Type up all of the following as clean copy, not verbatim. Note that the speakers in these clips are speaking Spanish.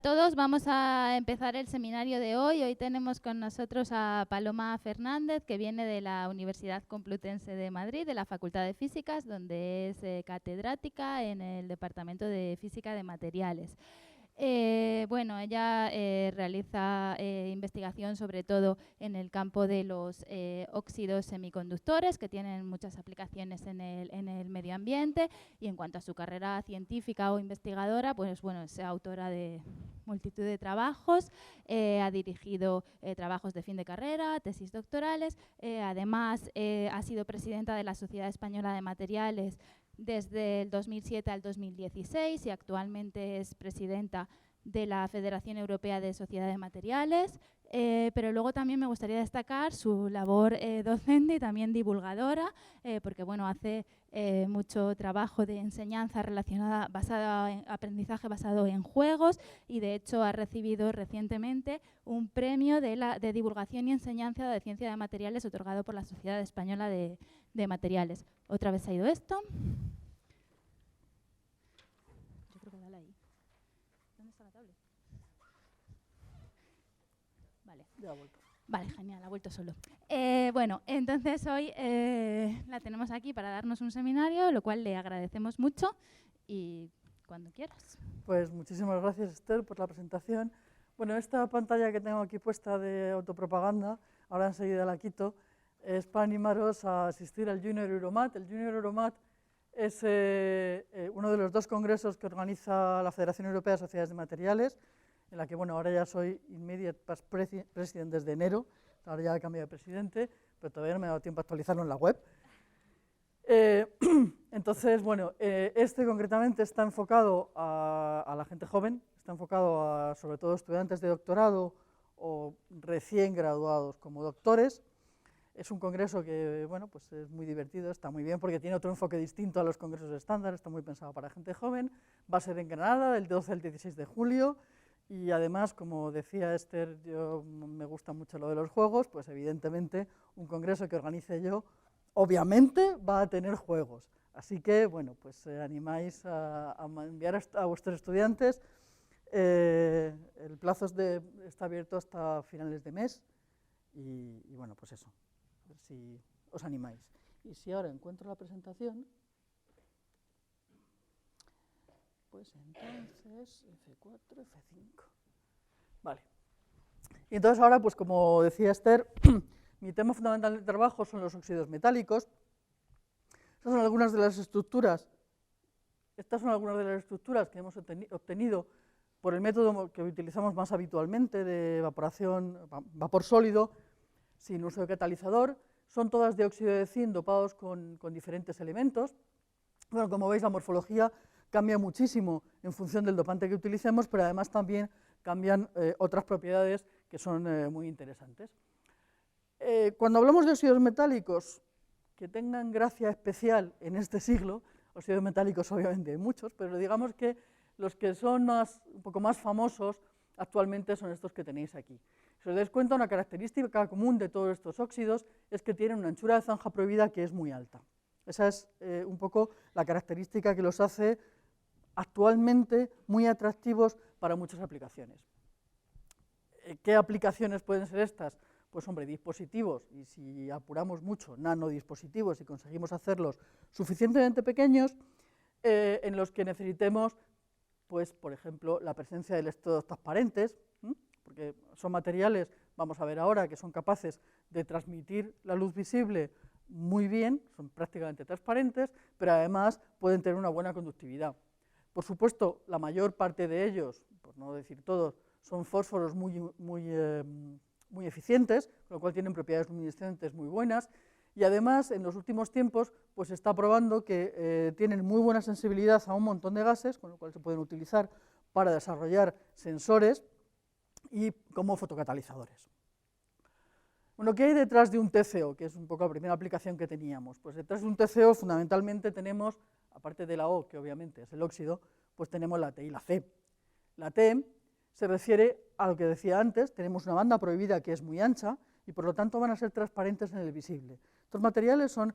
Todos vamos a empezar el seminario de hoy. Hoy tenemos con nosotros a Paloma Fernández, que viene de la Universidad Complutense de Madrid, de la Facultad de Físicas, donde es catedrática en el Departamento de Física de Materiales. Bueno, ella realiza investigación sobre todo en el campo de los óxidos semiconductores, que tienen muchas aplicaciones en el medio ambiente, y en cuanto a su carrera científica o investigadora, pues bueno, es autora de multitud de trabajos, ha dirigido trabajos de fin de carrera, tesis doctorales, además ha sido presidenta de la Sociedad Española de Materiales desde el 2007 al 2016 y actualmente es presidenta de la Federación Europea de Sociedades de Materiales, pero luego también me gustaría destacar su labor docente y también divulgadora, porque bueno, hace mucho trabajo de enseñanza relacionada, basada en aprendizaje basado en juegos, y de hecho ha recibido recientemente un premio de divulgación y enseñanza de ciencia de materiales otorgado por la Sociedad Española de Materiales. Otra vez ha ido esto. Yo creo que dale ahí. ¿Dónde está la tablet? Vale. Ya ha vuelto. Vale, genial, ha vuelto solo. Bueno, entonces hoy la tenemos aquí para darnos un seminario, lo cual le agradecemos mucho y cuando quieras. Pues muchísimas gracias, Esther, por la presentación. Bueno, esta pantalla que tengo aquí puesta de autopropaganda, ahora enseguida la quito, es para animaros a asistir al Junior Euromat. El Junior Euromat es uno de los dos congresos que organiza la Federación Europea de Sociedades de Materiales, en la que, bueno, ahora ya soy immediate past president desde enero, ahora ya he cambiado de presidente, pero todavía no me ha dado tiempo a actualizarlo en la web. Entonces, bueno, este concretamente está enfocado a la gente joven, está enfocado a, sobre todo, estudiantes de doctorado o recién graduados como doctores. Es un congreso que, bueno, pues es muy divertido, está muy bien porque tiene otro enfoque distinto a los congresos estándar, está muy pensado para gente joven. Va a ser en Granada del 12 al 16 de julio y además, como decía Esther, yo me gusta mucho lo de los juegos, pues evidentemente un congreso que organice yo, obviamente va a tener juegos. Así que, bueno, pues animáis a enviar a vuestros estudiantes. El plazo está abierto hasta finales de mes y bueno, pues eso. A ver si os animáis. Y si ahora encuentro la presentación, pues entonces F4, F5. Vale. Y entonces ahora, pues como decía Esther, mi tema fundamental de trabajo son los óxidos metálicos. Estas son algunas de las estructuras. Estas son algunas de las estructuras que hemos obtenido por el método que utilizamos más habitualmente de evaporación, vapor sólido, sin uso de catalizador. Son todas de óxido de zinc dopados con diferentes elementos. Bueno, como veis, la morfología cambia muchísimo en función del dopante que utilicemos, pero además también cambian otras propiedades que son muy interesantes. Cuando hablamos de óxidos metálicos que tengan gracia especial en este siglo, óxidos metálicos obviamente hay muchos, pero digamos que los que son un poco más famosos actualmente son estos que tenéis aquí. Si os dais cuenta, una característica común de todos estos óxidos es que tienen una anchura de zanja prohibida que es muy alta. Esa es un poco la característica que los hace actualmente muy atractivos para muchas aplicaciones. ¿Qué aplicaciones pueden ser estas? Pues hombre, dispositivos, y si apuramos mucho, nanodispositivos, y conseguimos hacerlos suficientemente pequeños, en los que necesitemos, pues, por ejemplo, la presencia de electrodos transparentes, porque son materiales, vamos a ver ahora, que son capaces de transmitir la luz visible muy bien, son prácticamente transparentes, pero además pueden tener una buena conductividad. Por supuesto, la mayor parte de ellos, por no decir todos, son fósforos muy eficientes, con lo cual tienen propiedades luminiscentes muy buenas, y además, en los últimos tiempos, pues se está probando que tienen muy buena sensibilidad a un montón de gases, con lo cual se pueden utilizar para desarrollar sensores y como fotocatalizadores. Bueno, ¿qué hay detrás de un TCO? Que es un poco la primera aplicación que teníamos. Pues detrás de un TCO fundamentalmente tenemos, aparte de la O, que obviamente es el óxido, pues tenemos la T y la C. La T se refiere a lo que decía antes, tenemos una banda prohibida que es muy ancha y por lo tanto van a ser transparentes en el visible. Estos materiales son,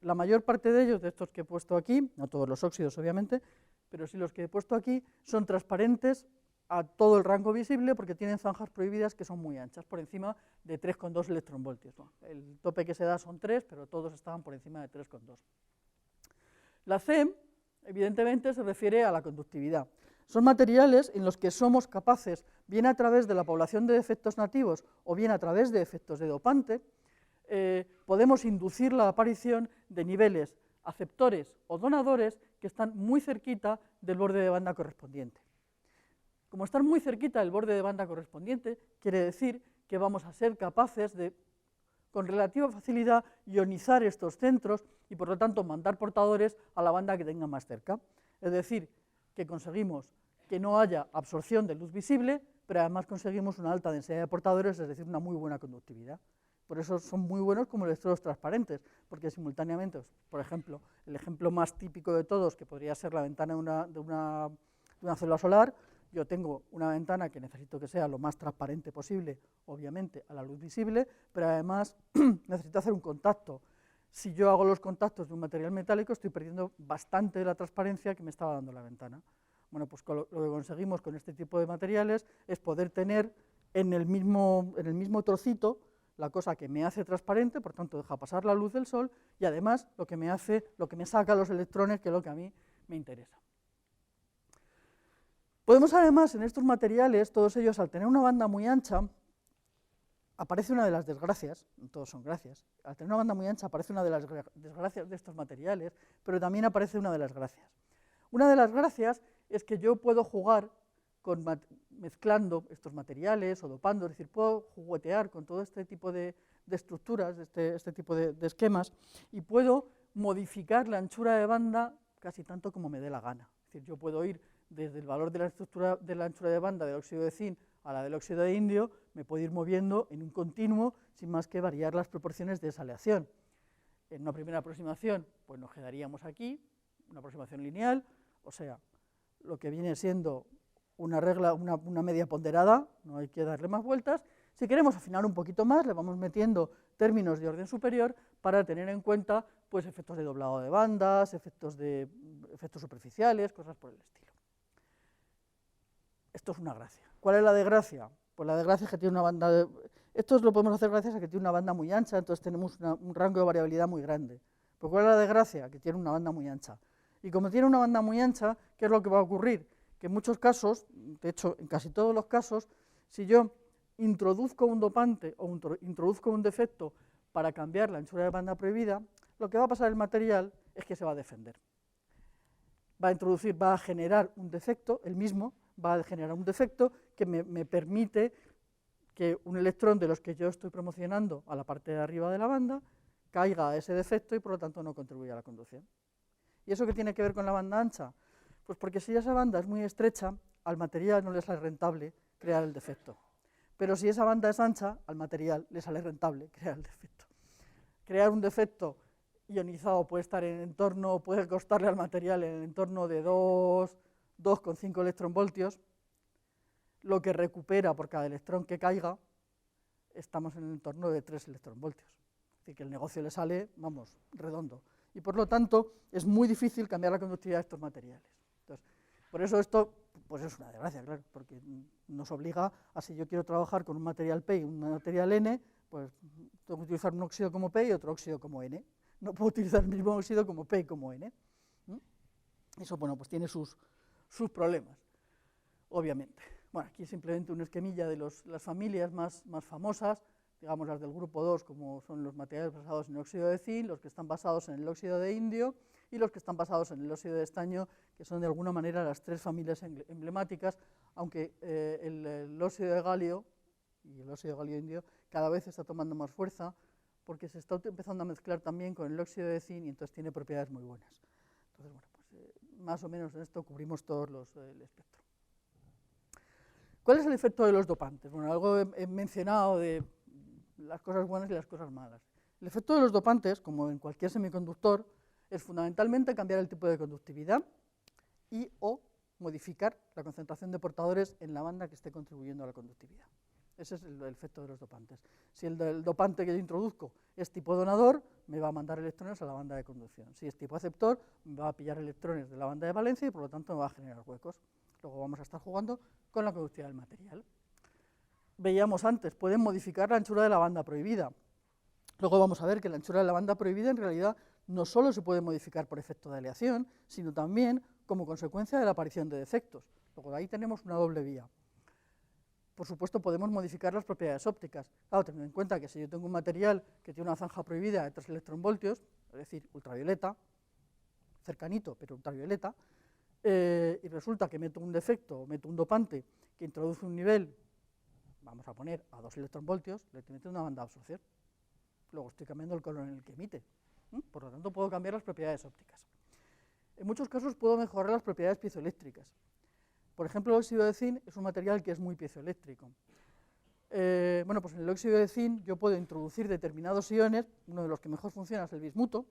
la mayor parte de ellos, de estos que he puesto aquí, no todos los óxidos obviamente, pero sí los que he puesto aquí, son transparentes a todo el rango visible porque tienen zanjas prohibidas que son muy anchas, por encima de 3,2 electronvoltios. Bueno, el tope que se da son 3, pero todos estaban por encima de 3,2. La C, evidentemente, se refiere a la conductividad. Son materiales en los que somos capaces, bien a través de la población de defectos nativos o bien a través de efectos de dopante, podemos inducir la aparición de niveles aceptores o donadores que están muy cerquita del borde de banda correspondiente. Como están muy cerquita del borde de banda correspondiente, quiere decir que vamos a ser capaces de, con relativa facilidad, ionizar estos centros y, por lo tanto, mandar portadores a la banda que tenga más cerca. Es decir, que conseguimos que no haya absorción de luz visible, pero además conseguimos una alta densidad de portadores, es decir, una muy buena conductividad. Por eso son muy buenos como electrodos transparentes, porque simultáneamente, por ejemplo, el ejemplo más típico de todos, que podría ser la ventana de una célula solar, yo tengo una ventana que necesito que sea lo más transparente posible, obviamente, a la luz visible, pero además necesito hacer un contacto. Si yo hago los contactos de un material metálico, estoy perdiendo bastante de la transparencia que me estaba dando la ventana. Bueno, pues lo que conseguimos con este tipo de materiales es poder tener en el mismo trocito la cosa que me hace transparente, por tanto deja pasar la luz del sol, y además lo que me saca los electrones, que es lo que a mí me interesa. Podemos además en estos materiales, todos ellos al tener una banda muy ancha, aparece una de las desgracias, todos son gracias, al tener una banda muy ancha aparece una de las desgracias de estos materiales, pero también aparece una de las gracias. Una de las gracias es que yo puedo jugar mezclando estos materiales o dopando, es decir, puedo juguetear con todo este tipo de estructuras, este tipo de esquemas, y puedo modificar la anchura de banda casi tanto como me dé la gana. Es decir, yo puedo ir desde el valor de la estructura de la anchura de banda del óxido de zinc a la del óxido de indio, me puedo ir moviendo en un continuo sin más que variar las proporciones de esa aleación. En una primera aproximación, pues nos quedaríamos aquí, una aproximación lineal, o sea, lo que viene siendo una regla, una media ponderada, no hay que darle más vueltas. Si queremos afinar un poquito más, le vamos metiendo términos de orden superior para tener en cuenta pues, efectos de doblado de bandas, efectos superficiales, cosas por el estilo. Esto es una gracia. ¿Cuál es la desgracia? Pues la desgracia es que tiene una banda... Esto lo podemos hacer gracias a que tiene una banda muy ancha, entonces tenemos un rango de variabilidad muy grande. ¿Pero cuál es la desgracia? Que tiene una banda muy ancha. Y como tiene una banda muy ancha, ¿qué es lo que va a ocurrir? Que en muchos casos, de hecho en casi todos los casos, si yo introduzco un dopante o introduzco un defecto para cambiar la anchura de banda prohibida, lo que va a pasar el material es que se va a defender. Va a generar un defecto, el mismo, va a generar un defecto que me permite que un electrón de los que yo estoy promocionando a la parte de arriba de la banda caiga a ese defecto y por lo tanto no contribuya a la conducción. ¿Y eso qué tiene que ver con la banda ancha? Pues porque si esa banda es muy estrecha, al material no le sale rentable crear el defecto. Pero si esa banda es ancha, al material le sale rentable crear el defecto. Crear un defecto ionizado puede estar en el entorno, puede costarle al material en el entorno de 2,5 electronvoltios, lo que recupera por cada electrón que caiga, estamos en el entorno de 3 electronvoltios. Es decir, que el negocio le sale, vamos, redondo. Y por lo tanto, es muy difícil cambiar la conductividad de estos materiales. Entonces, por eso esto pues es una desgracia, claro, porque nos obliga a, si yo quiero trabajar con un material P y un material N, pues tengo que utilizar un óxido como P y otro óxido como N. No puedo utilizar el mismo óxido como P y como N. Eso, bueno, pues tiene sus problemas, obviamente. Bueno, aquí simplemente una esquemilla de las familias más famosas, digamos las del grupo 2, como son los materiales basados en óxido de zinc, los que están basados en el óxido de indio y los que están basados en el óxido de estaño, que son de alguna manera las 3 familias emblemáticas, aunque el óxido de galio y el óxido de galio indio cada vez está tomando más fuerza porque se está empezando a mezclar también con el óxido de zinc y entonces tiene propiedades muy buenas. Entonces, bueno, pues más o menos en esto cubrimos todos el espectro. ¿Cuál es el efecto de los dopantes? Bueno, algo he mencionado de las cosas buenas y las cosas malas. El efecto de los dopantes, como en cualquier semiconductor, es fundamentalmente cambiar el tipo de conductividad y o modificar la concentración de portadores en la banda que esté contribuyendo a la conductividad. Ese es el efecto de los dopantes. Si el dopante que yo introduzco es tipo donador, me va a mandar electrones a la banda de conducción. Si es tipo aceptor, me va a pillar electrones de la banda de valencia y por lo tanto me va a generar huecos. Luego vamos a estar jugando con la conductividad del material. Veíamos antes, pueden modificar la anchura de la banda prohibida. Luego vamos a ver que la anchura de la banda prohibida en realidad no solo se puede modificar por efecto de aleación, sino también como consecuencia de la aparición de defectos. Luego ahí tenemos una doble vía. Por supuesto, podemos modificar las propiedades ópticas. Claro, teniendo en cuenta que si yo tengo un material que tiene una zanja prohibida de 3 electronvoltios, es decir, ultravioleta, cercanito, pero ultravioleta, y resulta que meto un defecto, meto un dopante que introduce un nivel, vamos a poner a 2 electronvoltios, le estoy metiendo una banda de absorción. Luego estoy cambiando el color en el que emite. Por lo tanto, puedo cambiar las propiedades ópticas. En muchos casos puedo mejorar las propiedades piezoeléctricas. Por ejemplo, el óxido de zinc es un material que es muy piezoeléctrico. Bueno, pues en el óxido de zinc yo puedo introducir determinados iones, uno de los que mejor funciona es el bismuto,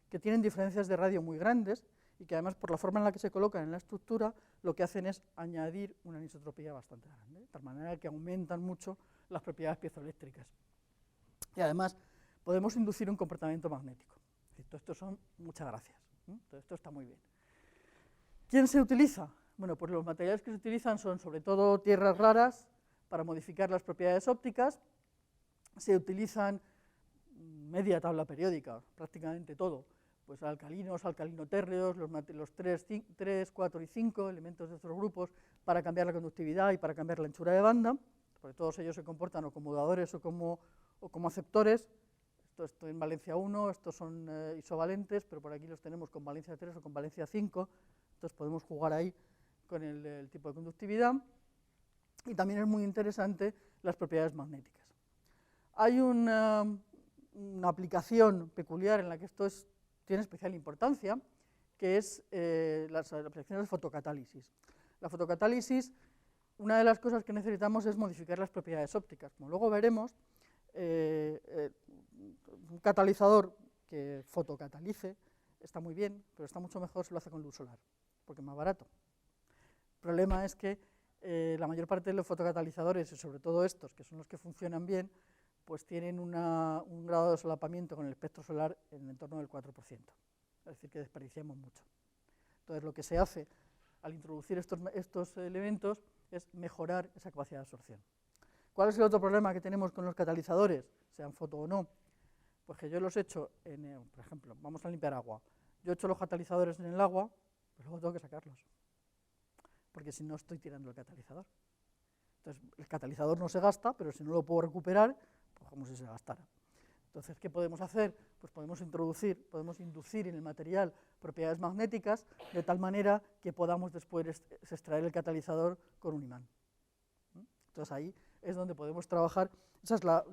que tienen diferencias de radio muy grandes y que además por la forma en la que se colocan en la estructura lo que hacen es añadir una anisotropía bastante grande, de tal manera que aumentan mucho las propiedades piezoeléctricas. Y además podemos inducir un comportamiento magnético. Todo esto son muchas gracias. Todo esto está muy bien. ¿Quién se utiliza? Bueno, pues los materiales que se utilizan son sobre todo tierras raras para modificar las propiedades ópticas. Se utilizan media tabla periódica, prácticamente todo. Pues alcalinos, alcalinotérreos, los 3, 4 y 5 elementos de estos grupos para cambiar la conductividad y para cambiar la anchura de banda, porque todos ellos se comportan o como dadores o como aceptores. Esto en valencia 1, estos son isovalentes, pero por aquí los tenemos con valencia 3 o con valencia 5, entonces podemos jugar ahí con el tipo de conductividad. Y también es muy interesante las propiedades magnéticas. Hay una aplicación peculiar en la que esto tiene especial importancia, que es las aplicaciones de fotocatálisis. La fotocatálisis, una de las cosas que necesitamos es modificar las propiedades ópticas. Como luego veremos, un catalizador que fotocatalice está muy bien, pero está mucho mejor si lo hace con luz solar, porque es más barato. El problema es que la mayor parte de los fotocatalizadores, y sobre todo estos, que son los que funcionan bien, pues tienen un grado de solapamiento con el espectro solar en el entorno del 4%, es decir, que desperdiciamos mucho. Entonces, lo que se hace al introducir estos elementos es mejorar esa capacidad de absorción. ¿Cuál es el otro problema que tenemos con los catalizadores, sean foto o no? Pues que yo los echo, por ejemplo, vamos a limpiar agua. Yo echo los catalizadores en el agua, pero luego tengo que sacarlos, porque si no estoy tirando el catalizador. Entonces, el catalizador no se gasta, pero si no lo puedo recuperar, pues como si se gastara. Entonces, ¿qué podemos hacer? Pues podemos inducir en el material propiedades magnéticas de tal manera que podamos después extraer el catalizador con un imán. Entonces, ahí es donde podemos trabajar. Esa es la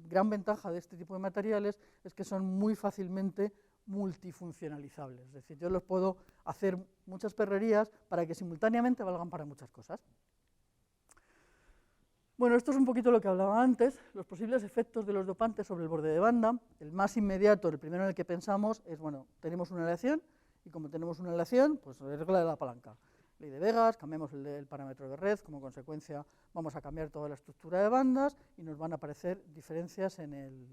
gran ventaja de este tipo de materiales, es que son muy fácilmente multifuncionalizables. Es decir, yo los puedo hacer muchas perrerías para que simultáneamente valgan para muchas cosas. Bueno, esto es un poquito lo que hablaba antes, los posibles efectos de los dopantes sobre el borde de banda. El más inmediato, el primero en el que pensamos, es, bueno, tenemos una aleación, y como tenemos una aleación, pues regla de la palanca. Ley de Vegas, cambiamos el parámetro de red, como consecuencia vamos a cambiar toda la estructura de bandas y nos van a aparecer diferencias en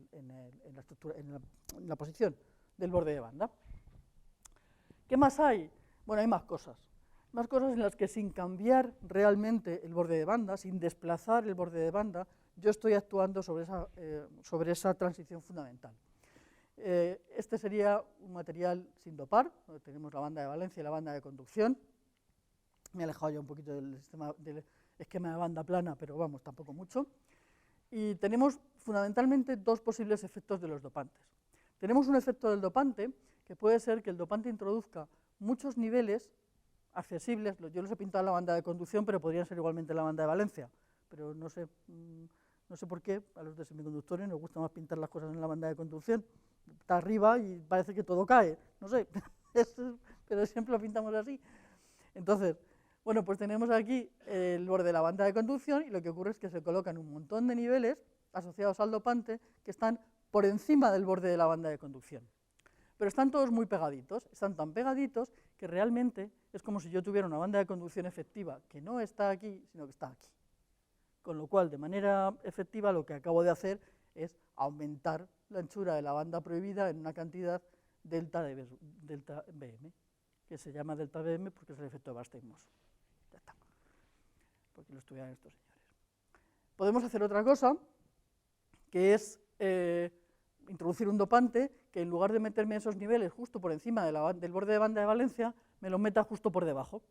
la posición del borde de banda. ¿Qué más hay? Bueno, hay más cosas en las que sin cambiar realmente el borde de banda, sin desplazar el borde de banda, yo estoy actuando sobre esa transición fundamental. Este sería un material sin dopar, donde tenemos la banda de valencia y la banda de conducción. Me he alejado ya un poquito del esquema de banda plana, pero vamos, tampoco mucho. Y tenemos fundamentalmente dos posibles efectos de los dopantes. Tenemos un efecto del dopante, que puede ser que el dopante introduzca muchos niveles accesibles. Yo los he pintado en la banda de conducción, pero podrían ser igualmente en la banda de valencia. Pero no sé por qué a los de semiconductores nos gusta más pintar las cosas en la banda de conducción. Está arriba y parece que todo cae, no sé, pero siempre lo pintamos así. Entonces, bueno, pues tenemos aquí el borde de la banda de conducción y lo que ocurre es que se colocan un montón de niveles asociados al dopante que están por encima del borde de la banda de conducción. Pero están todos muy pegaditos, están tan pegaditos que realmente es como si yo tuviera una banda de conducción efectiva que no está aquí, sino que está aquí. Con lo cual, de manera efectiva, lo que acabo de hacer es aumentar la anchura de la banda prohibida en una cantidad delta BM, que se llama delta BM porque es el efecto de Barstein-Moss. Ya está. porque lo estudiaron estos señores. Podemos hacer otra cosa, que es introducir un dopante que en lugar de meterme esos niveles justo por encima del borde de banda de valencia, me lo meta justo por debajo.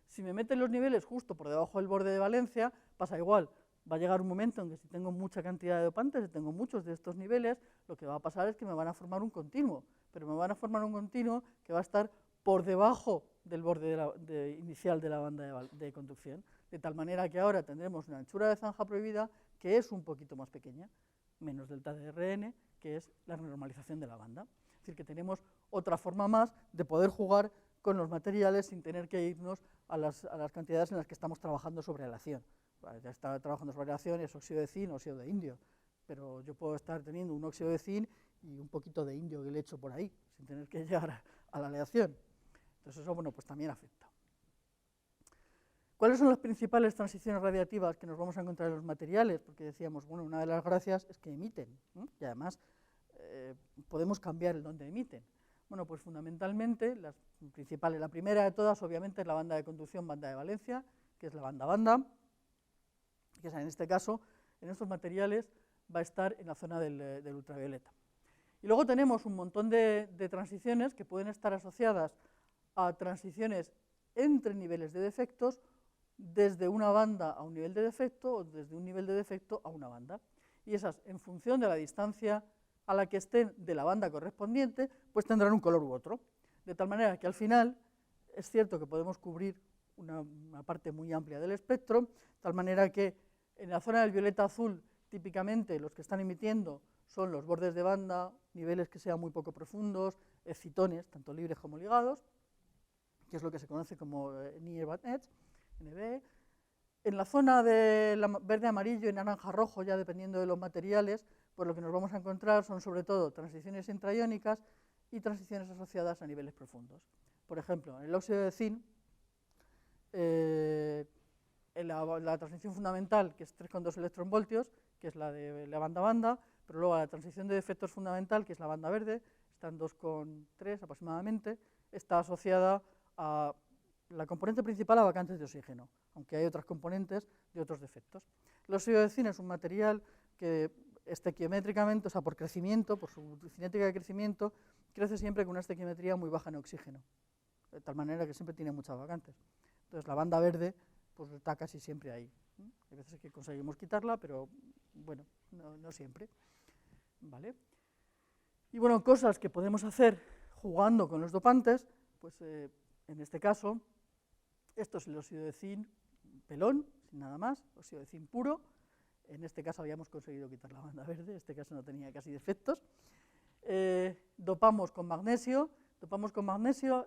Si me meten los niveles justo por debajo del borde de valencia, pasa igual. Va a llegar un momento en que si tengo mucha cantidad de dopantes, si tengo muchos de estos niveles, lo que va a pasar es que me van a formar un continuo, pero me van a formar un continuo que va a estar por debajo del borde inicial de la banda de conducción, de tal manera que ahora tendremos una anchura de zanja prohibida que es un poquito más pequeña, menos delta de Rn, que es la renormalización de la banda. Es decir, que tenemos otra forma más de poder jugar con los materiales sin tener que irnos a las cantidades en las que estamos trabajando sobre aleación. Ya está trabajando sobre aleación, es óxido de zinc, óxido de indio, pero yo puedo estar teniendo un óxido de zinc y un poquito de indio que le echo por ahí, sin tener que llegar a la aleación. Entonces eso, bueno, pues también afecta. ¿Cuáles son las principales transiciones radiativas que nos vamos a encontrar en los materiales? Porque decíamos, bueno, una de las gracias es que emiten, ¿no? Y además podemos cambiar el dónde emiten. Bueno, pues fundamentalmente las principales, la primera de todas obviamente es la banda de conducción, banda de valencia, que es la banda-banda, que en este caso, en estos materiales, va a estar en la zona del ultravioleta. Y luego tenemos un montón de transiciones que pueden estar asociadas a transiciones entre niveles de defectos, desde una banda a un nivel de defecto o desde un nivel de defecto a una banda. Y esas, en función de la distancia a la que estén de la banda correspondiente, pues tendrán un color u otro. De tal manera que al final es cierto que podemos cubrir una parte muy amplia del espectro, de tal manera que en la zona del violeta azul, típicamente los que están emitiendo son los bordes de banda, niveles que sean muy poco profundos, excitones, tanto libres como ligados, que es lo que se conoce como Near Edge, NB. En la zona de verde, amarillo y naranja rojo, ya dependiendo de los materiales, pues lo que nos vamos a encontrar son sobre todo transiciones intraiónicas y transiciones asociadas a niveles profundos. Por ejemplo, en el óxido de zinc, la transición fundamental, que es 3,2 electronvoltios, que es la de la banda-banda, pero luego la transición de defectos fundamental, que es la banda verde, está en 2,3 aproximadamente, está asociada a la componente principal a vacantes de oxígeno, aunque hay otras componentes de otros defectos. El óxido de zinc es un material que estequiométricamente, o sea, por crecimiento, por su cinética de crecimiento, crece siempre con una estequiometría muy baja en oxígeno, de tal manera que siempre tiene muchas vacantes. Entonces la banda verde pues está casi siempre ahí. Hay veces que conseguimos quitarla, pero bueno, no siempre. ¿Vale? Y bueno, cosas que podemos hacer jugando con los dopantes, pues en este caso, esto es el óxido de zinc pelón, sin nada más, óxido de zinc puro. En este caso habíamos conseguido quitar la banda verde, en este caso no tenía casi defectos. Dopamos con magnesio,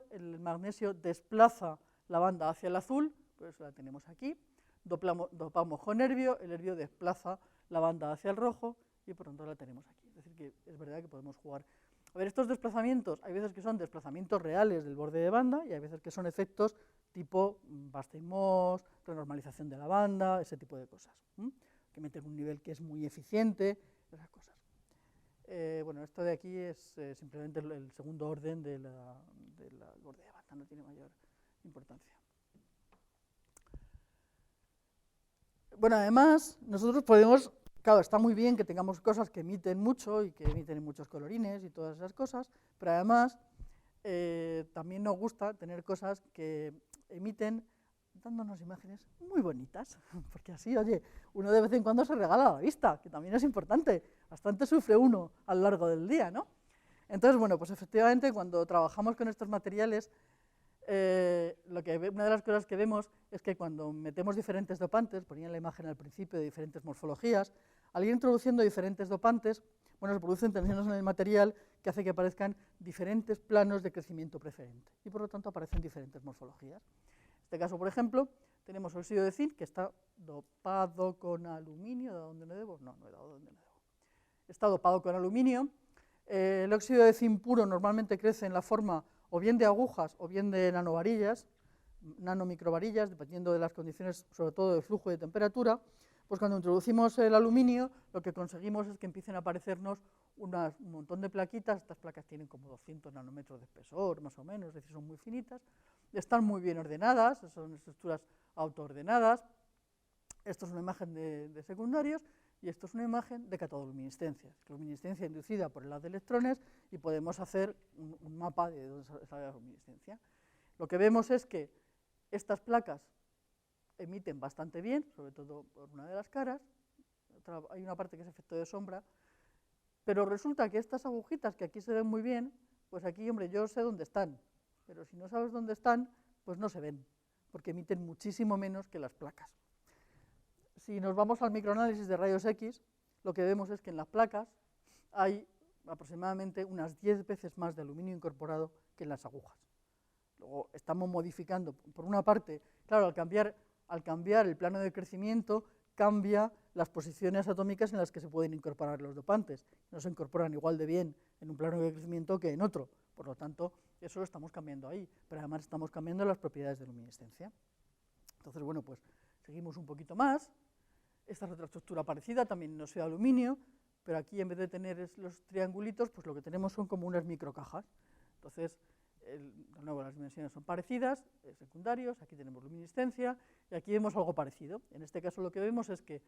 el magnesio desplaza la banda hacia el azul, por eso la tenemos aquí. Dopamos con herbio, el herbio desplaza la banda hacia el rojo y por tanto la tenemos aquí. Es decir, que es verdad que podemos jugar. A ver, estos desplazamientos, hay veces que son desplazamientos reales del borde de banda y hay veces que son efectos tipo Bastein-Moss, renormalización de la banda, ese tipo de cosas. Que meten un nivel que es muy eficiente, esas cosas. Bueno, esto de aquí es simplemente el segundo orden del borde de banda, no tiene mayor importancia. Bueno, además, nosotros podemos, claro, está muy bien que tengamos cosas que emiten mucho y que emiten muchos colorines y todas esas cosas, pero además también nos gusta tener cosas que emiten dándonos imágenes muy bonitas, porque así, oye, uno de vez en cuando se regala la vista, que también es importante, bastante sufre uno a lo largo del día, ¿no? Entonces, bueno, pues efectivamente cuando trabajamos con estos materiales, una de las cosas que vemos es que cuando metemos diferentes dopantes, ponía la imagen al principio de diferentes morfologías, al ir introduciendo diferentes dopantes, bueno, se producen tensiones en el material que hace que aparezcan diferentes planos de crecimiento preferente y por lo tanto aparecen diferentes morfologías. En este caso, por ejemplo, tenemos óxido de zinc que está dopado con aluminio. ¿De dónde le debo? No, no he dado donde le debo. Está dopado con aluminio. El óxido de zinc puro normalmente crece en la forma o bien de agujas o bien de nanovarillas, nanomicrovarillas, dependiendo de las condiciones, sobre todo de flujo y de temperatura. Pues cuando introducimos el aluminio, lo que conseguimos es que empiecen a aparecernos un montón de plaquitas. Estas placas tienen como 200 nanómetros de espesor, más o menos, es decir, son muy finitas. Están muy bien ordenadas, son estructuras autoordenadas, Esto es una imagen de secundarios y esto es una imagen de catodoluminiscencia. Luminiscencia inducida por el haz de electrones y podemos hacer un mapa de dónde sale la luminiscencia. Lo que vemos es que estas placas emiten bastante bien, sobre todo por una de las caras, hay una parte que es efecto de sombra, pero resulta que estas agujitas que aquí se ven muy bien, pues aquí, hombre, yo sé dónde están, pero si no sabes dónde están, pues no se ven, porque emiten muchísimo menos que las placas. Si nos vamos al microanálisis de rayos X, lo que vemos es que en las placas hay aproximadamente unas 10 veces más de aluminio incorporado que en las agujas. Luego estamos modificando, por una parte, claro, al cambiar el plano de crecimiento, cambia las posiciones atómicas en las que se pueden incorporar los dopantes. No se incorporan igual de bien en un plano de crecimiento que en otro, por lo tanto, eso lo estamos cambiando ahí, pero además estamos cambiando las propiedades de luminiscencia. Entonces, bueno, pues seguimos un poquito más. Esta es otra estructura parecida, también en óxido de aluminio, pero aquí en vez de tener los triangulitos, pues lo que tenemos son como unas microcajas. Entonces, de nuevo, las dimensiones son parecidas, secundarios, aquí tenemos luminiscencia, y aquí vemos algo parecido. En este caso lo que vemos es que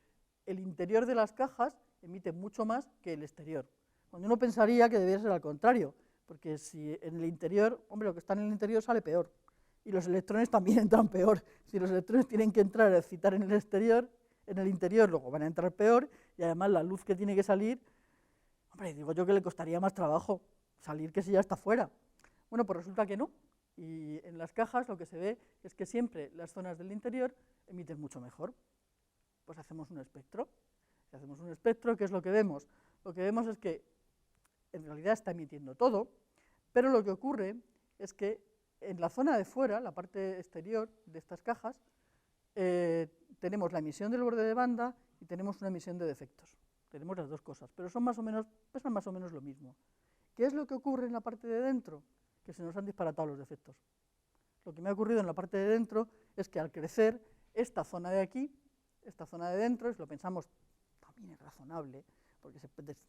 el interior de las cajas emite mucho más que el exterior, cuando uno pensaría que debería ser al contrario, porque si en el interior, hombre, lo que está en el interior sale peor, y los electrones también entran peor. Si los electrones tienen que entrar a excitar en el exterior, en el interior luego van a entrar peor, y además la luz que tiene que salir, hombre, digo yo que le costaría más trabajo salir que si ya está fuera. Bueno, pues resulta que no, y en las cajas lo que se ve es que siempre las zonas del interior emiten mucho mejor. Pues hacemos un espectro. Si hacemos un espectro, ¿qué es lo que vemos? Lo que vemos es que en realidad está emitiendo todo, pero lo que ocurre es que en la zona de fuera, la parte exterior de estas cajas, tenemos la emisión del borde de banda y tenemos una emisión de defectos. Tenemos las dos cosas, pero pesan más o menos lo mismo. ¿Qué es lo que ocurre en la parte de dentro? Que se nos han disparatado los defectos. Lo que me ha ocurrido en la parte de dentro es que al crecer, esta zona de aquí, esta zona de dentro, si lo pensamos, también es razonable, porque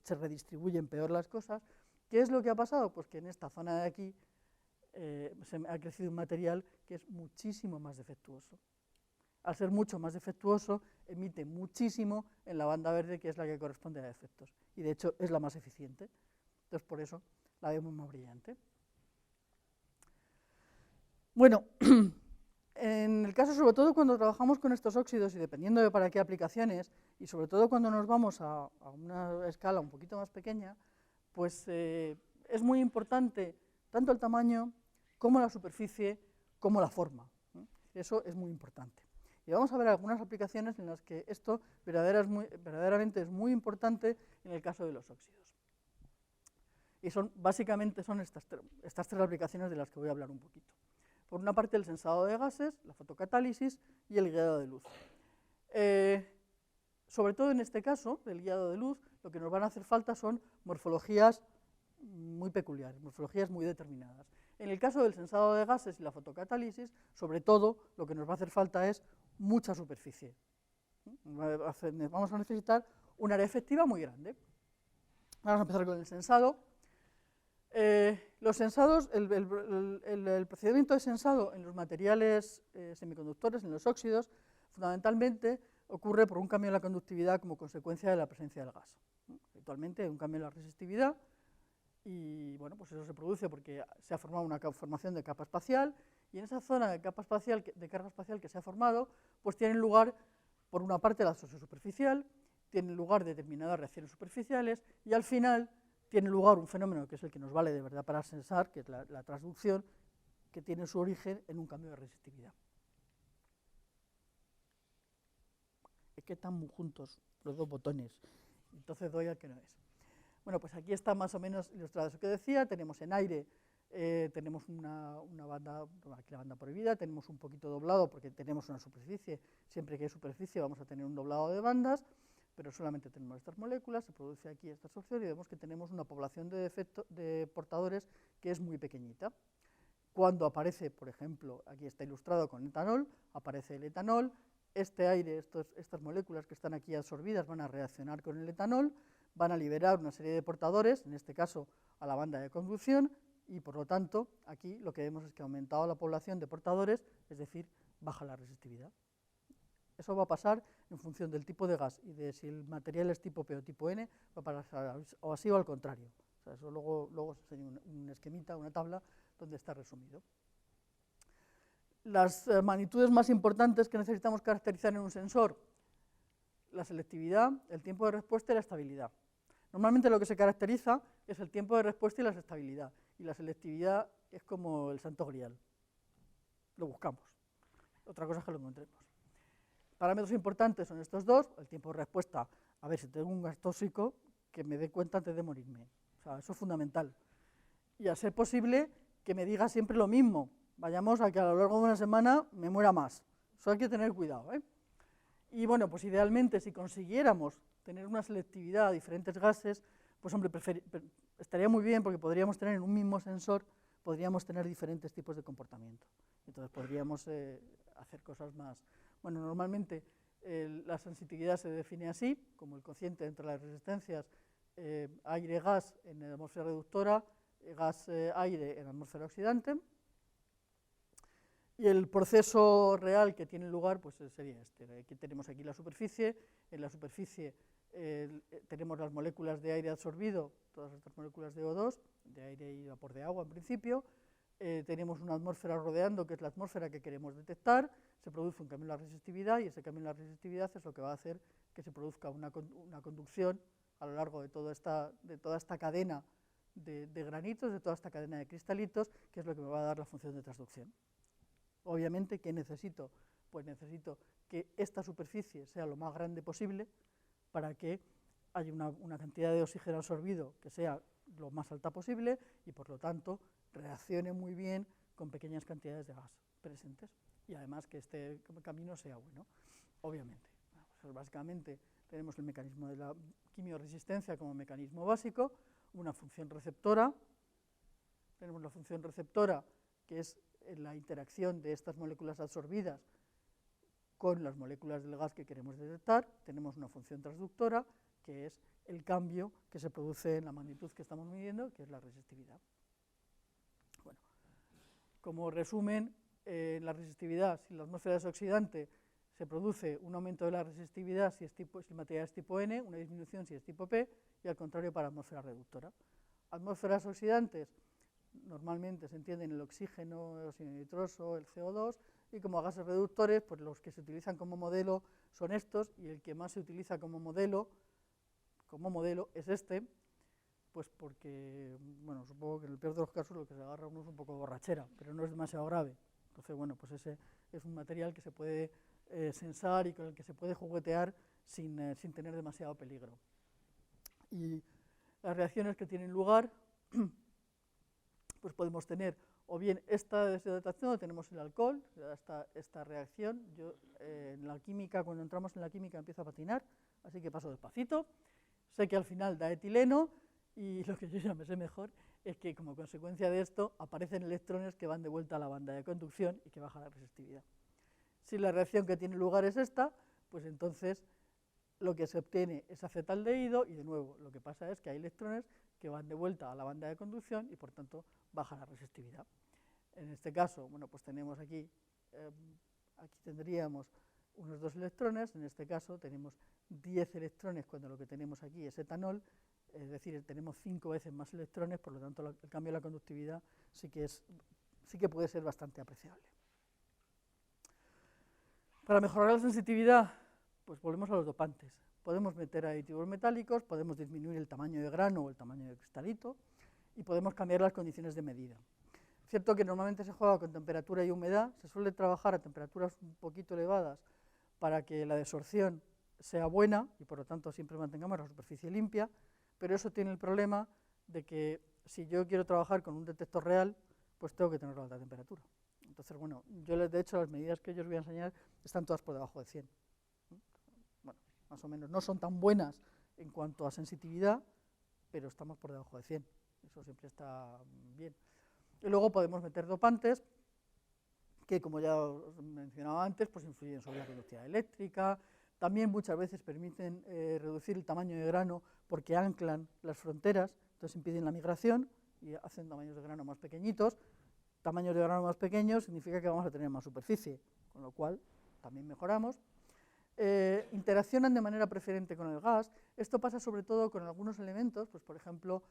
se redistribuyen peor las cosas. ¿Qué es lo que ha pasado? Pues que en esta zona de aquí se ha crecido un material que es muchísimo más defectuoso. Al ser mucho más defectuoso, emite muchísimo en la banda verde, que es la que corresponde a defectos, y de hecho es la más eficiente. Entonces, por eso la vemos más brillante. Bueno, en el caso, sobre todo cuando trabajamos con estos óxidos y dependiendo de para qué aplicaciones, y sobre todo cuando nos vamos a una escala un poquito más pequeña, pues es muy importante tanto el tamaño como la superficie como la forma. Eso es muy importante. Y vamos a ver algunas aplicaciones en las que esto verdaderamente es muy importante en el caso de los óxidos. Y básicamente son estas tres aplicaciones de las que voy a hablar un poquito. Por una parte, el sensado de gases, la fotocatálisis y el guiado de luz. Sobre todo en este caso, del guiado de luz, lo que nos van a hacer falta son morfologías muy peculiares, morfologías muy determinadas. En el caso del sensado de gases y la fotocatálisis, sobre todo, lo que nos va a hacer falta es mucha superficie. Vamos a necesitar un área efectiva muy grande. Vamos a empezar con el sensado. Los sensados, el procedimiento de sensado en los materiales semiconductores, en los óxidos, fundamentalmente ocurre por un cambio en la conductividad como consecuencia de la presencia del gas. Habitualmente hay un cambio en la resistividad y bueno, pues eso se produce porque se ha formado una formación de capa espacial y en esa zona de capa espacial, de carga espacial que se ha formado, pues tienen lugar, por una parte, la absorción superficial, tienen lugar determinadas reacciones superficiales y al final tiene lugar un fenómeno que es el que nos vale de verdad para sensar, que es la transducción, que tiene su origen en un cambio de resistividad. Es que están muy juntos los dos botones, entonces doy al que no es. Bueno, pues aquí está más o menos ilustrado eso que decía. Tenemos en aire, tenemos una banda, aquí la banda prohibida, tenemos un poquito doblado porque tenemos una superficie, siempre que hay superficie vamos a tener un doblado de bandas, pero solamente tenemos estas moléculas, se produce aquí esta absorción y vemos que tenemos una población de portadores que es muy pequeñita. Cuando aparece, por ejemplo, aquí está ilustrado con etanol, aparece el etanol, este aire, estas moléculas que están aquí absorbidas van a reaccionar con el etanol, van a liberar una serie de portadores, en este caso a la banda de conducción, y por lo tanto aquí lo que vemos es que ha aumentado la población de portadores, es decir, baja la resistividad. Eso va a pasar en función del tipo de gas y de si el material es tipo P o tipo N, va a pasar o así o al contrario. O sea, eso luego os enseño un esquemita, una tabla, donde está resumido. Las magnitudes más importantes que necesitamos caracterizar en un sensor: la selectividad, el tiempo de respuesta y la estabilidad. Normalmente lo que se caracteriza es el tiempo de respuesta y la estabilidad, y la selectividad es como el santo grial. Lo buscamos. Otra cosa es que lo encontremos. Parámetros importantes son estos dos: el tiempo de respuesta, a ver si tengo un gas tóxico, que me dé cuenta antes de morirme. O sea, eso es fundamental. Y a ser posible, que me diga siempre lo mismo. Vayamos a que a lo largo de una semana me muera más. Eso hay que tener cuidado, ¿eh? Y bueno, pues idealmente, si consiguiéramos tener una selectividad a diferentes gases, pues hombre, estaría muy bien, porque podríamos tener en un mismo sensor, podríamos tener diferentes tipos de comportamiento. Entonces podríamos hacer cosas más. Bueno, normalmente la sensitividad se define así, como el cociente entre las resistencias aire-gas en la atmósfera reductora, gas-aire en la atmósfera oxidante. Y el proceso real que tiene lugar pues sería este. Aquí tenemos aquí la superficie. En la superficie tenemos las moléculas de aire absorbido, todas estas moléculas de O2, de aire y vapor de agua en principio. Tenemos una atmósfera rodeando, que es la atmósfera que queremos detectar. Se produce un cambio en la resistividad, y ese cambio en la resistividad es lo que va a hacer que se produzca una conducción a lo largo de toda esta cadena de granitos, de toda esta cadena de cristalitos, que es lo que me va a dar la función de transducción. Obviamente, ¿qué necesito? Pues necesito que esta superficie sea lo más grande posible para que haya una cantidad de oxígeno absorbido que sea lo más alta posible y, por lo tanto, reaccione muy bien con pequeñas cantidades de gas presentes, y además que este camino sea bueno, obviamente. Bueno, pues básicamente tenemos el mecanismo de la quimioresistencia como mecanismo básico, una función receptora. Tenemos la función receptora, que es la interacción de estas moléculas absorbidas con las moléculas del gas que queremos detectar. Tenemos una función transductora, que es el cambio que se produce en la magnitud que estamos midiendo, que es la resistividad. Bueno, como resumen, en la resistividad, si la atmósfera es oxidante, se produce un aumento de la resistividad si el material es tipo N, una disminución si es tipo P, y al contrario para atmósfera reductora. Atmósferas oxidantes, normalmente se entienden el oxígeno, el óxido nitroso, el CO2, y como gases reductores, pues los que se utilizan como modelo son estos, y el que más se utiliza como modelo es este, pues porque, bueno, supongo que en el peor de los casos lo que se agarra uno es un poco de borrachera, pero no es demasiado grave. Entonces, bueno, pues ese es un material que se puede sensar y con el que se puede juguetear sin tener demasiado peligro. Y las reacciones que tienen lugar, pues podemos tener o bien esta deshidratación, tenemos el alcohol, esta reacción. Yo en la química, cuando entramos en la química, empiezo a patinar, así que paso despacito. Sé que al final da etileno, y lo que yo ya me sé mejor es que como consecuencia de esto aparecen electrones que van de vuelta a la banda de conducción y que baja la resistividad. Si la reacción que tiene lugar es esta, pues entonces lo que se obtiene es acetaldehído, y de nuevo lo que pasa es que hay electrones que van de vuelta a la banda de conducción y por tanto baja la resistividad. En este caso, bueno, pues tenemos aquí tendríamos unos 2 electrones, en este caso tenemos 10 electrones cuando lo que tenemos aquí es etanol, es decir, tenemos 5 veces más electrones, por lo tanto el cambio de la conductividad sí que puede ser bastante apreciable. Para mejorar la sensitividad, pues volvemos a los dopantes. Podemos meter aditivos metálicos, podemos disminuir el tamaño de grano o el tamaño de cristalito, y podemos cambiar las condiciones de medida. Es cierto que normalmente se juega con temperatura y humedad, se suele trabajar a temperaturas un poquito elevadas para que la desorción sea buena y por lo tanto siempre mantengamos la superficie limpia, pero eso tiene el problema de que si yo quiero trabajar con un detector real, pues tengo que tener alta temperatura. Entonces, bueno, yo de hecho las medidas que yo os voy a enseñar están todas por debajo de 100. Bueno, más o menos, no son tan buenas en cuanto a sensitividad, pero estamos por debajo de 100, eso siempre está bien. Y luego podemos meter dopantes, que como ya os mencionaba antes, pues influyen sobre la conductividad eléctrica, también muchas veces permiten reducir el tamaño de grano porque anclan las fronteras, entonces impiden la migración y hacen tamaños de grano más pequeñitos. Tamaños de grano más pequeños significa que vamos a tener más superficie, con lo cual también mejoramos. interaccionan de manera preferente con el gas. Esto pasa sobre todo con algunos elementos, pues por ejemplo,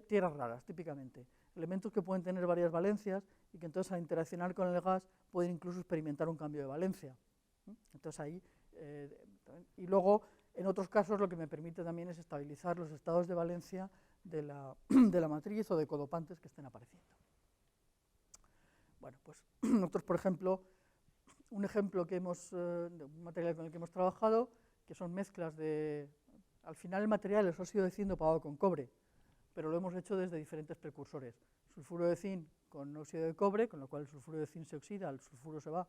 tierras raras, típicamente. Elementos que pueden tener varias valencias y que entonces al interaccionar con el gas pueden incluso experimentar un cambio de valencia. Entonces ahí, y luego en otros casos lo que me permite también es estabilizar los estados de valencia de la matriz o de codopantes que estén apareciendo. Bueno, pues nosotros, por ejemplo, un ejemplo de un material con el que hemos trabajado, que son mezclas de, al final el material es óxido de zinc dopado con cobre, pero lo hemos hecho desde diferentes precursores. Sulfuro de zinc con óxido de cobre, con lo cual el sulfuro de zinc se oxida, el sulfuro se va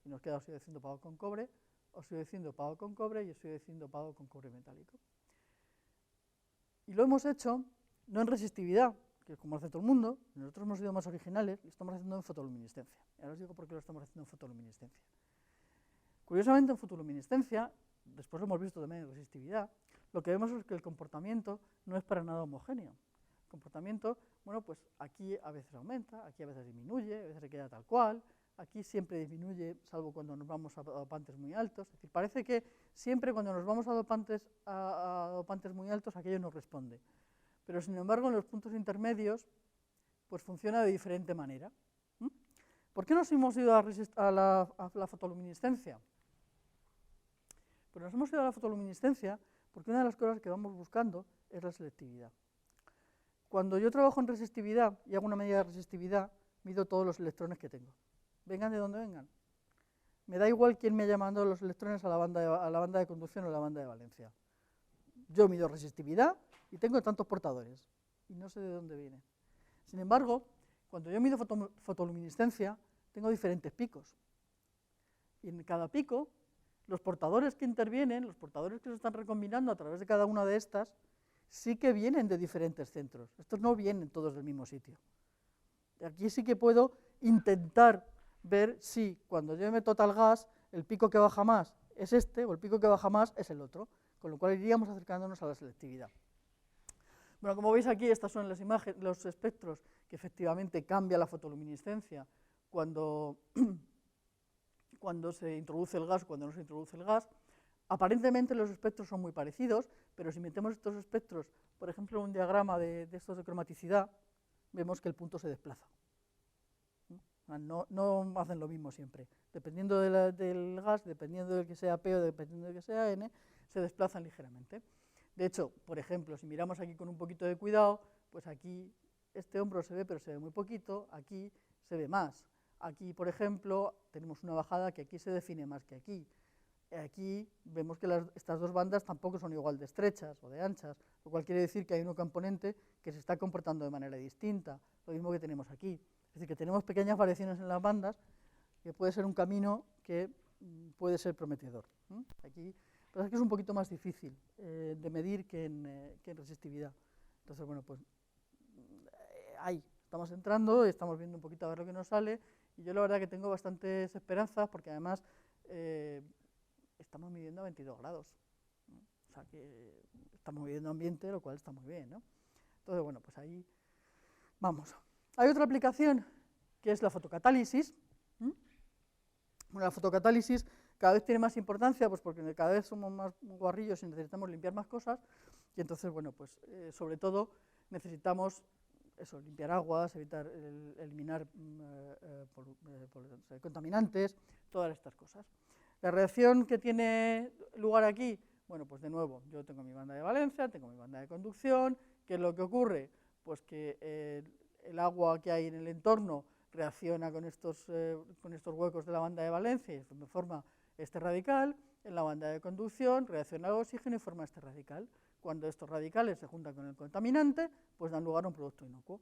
y nos queda óxido de zinc dopado con cobre, óxido de zinc dopado con cobre y óxido de zinc dopado con cobre metálico. Y lo hemos hecho no en resistividad, que es como hace todo el mundo, nosotros hemos sido más originales y lo estamos haciendo en fotoluminiscencia. Y ahora os digo por qué lo estamos haciendo en fotoluminiscencia. Curiosamente, en fotoluminiscencia, después lo hemos visto también en resistividad, lo que vemos es que el comportamiento no es para nada homogéneo. El comportamiento, bueno, pues aquí a veces aumenta, aquí a veces disminuye, a veces se queda tal cual, aquí siempre disminuye, salvo cuando nos vamos a dopantes muy altos. Es decir, parece que siempre cuando nos vamos a dopantes muy altos, aquello nos responde. Pero, sin embargo, en los puntos intermedios, pues funciona de diferente manera. ¿Por qué nos hemos ido a la fotoluminiscencia? Pues nos hemos ido a la fotoluminiscencia porque una de las cosas que vamos buscando es la selectividad. Cuando yo trabajo en resistividad y hago una medida de resistividad, mido todos los electrones que tengo. Vengan de donde vengan. Me da igual quién me haya mandado los electrones a la banda de conducción o a la banda de valencia. Yo mido resistividad y tengo tantos portadores, y no sé de dónde vienen. Sin embargo, cuando yo mido fotoluminiscencia, tengo diferentes picos. Y en cada pico, los portadores que intervienen, los portadores que se están recombinando a través de cada una de estas, sí que vienen de diferentes centros. Estos no vienen todos del mismo sitio. Aquí sí que puedo intentar ver si cuando yo meto tal gas, el pico que baja más es este, o el pico que baja más es el otro, con lo cual iríamos acercándonos a la selectividad. Bueno, como veis aquí, estas son las imágenes, los espectros que efectivamente cambia la fotoluminiscencia cuando se introduce el gas o cuando no se introduce el gas. Aparentemente los espectros son muy parecidos, pero si metemos estos espectros, por ejemplo, en un diagrama de estos de cromaticidad, vemos que el punto se desplaza. No hacen lo mismo siempre. Dependiendo del gas, dependiendo del que sea P o dependiendo del que sea N, se desplazan ligeramente. De hecho, por ejemplo, si miramos aquí con un poquito de cuidado, pues aquí este hombro se ve, pero se ve muy poquito, aquí se ve más. Aquí, por ejemplo, tenemos una bajada que aquí se define más que aquí. Aquí vemos que estas dos bandas tampoco son igual de estrechas o de anchas, lo cual quiere decir que hay un componente que se está comportando de manera distinta, lo mismo que tenemos aquí. Es decir, que tenemos pequeñas variaciones en las bandas, que puede ser un camino que puede ser prometedor. Aquí, pero es que es un poquito más difícil de medir que en resistividad. Entonces, bueno, pues ahí estamos entrando, estamos viendo un poquito a ver lo que nos sale, y yo la verdad que tengo bastantes esperanzas, porque además estamos midiendo a 22 grados, ¿no? O sea que estamos midiendo ambiente, lo cual está muy bien, ¿no? Entonces, bueno, pues ahí vamos. Hay otra aplicación que es la fotocatálisis. Bueno, la fotocatálisis cada vez tiene más importancia, pues porque cada vez somos más guarrillos y necesitamos limpiar más cosas, y entonces, bueno, pues sobre todo necesitamos eso, limpiar aguas, eliminar contaminantes, todas estas cosas. La reacción que tiene lugar aquí, bueno, pues de nuevo, yo tengo mi banda de valencia, tengo mi banda de conducción. ¿Qué es lo que ocurre? Pues que el agua que hay en el entorno reacciona con estos huecos de la banda de valencia y forma este radical. En la banda de conducción reacciona el oxígeno y forma este radical. Cuando estos radicales se juntan con el contaminante, pues dan lugar a un producto inocuo.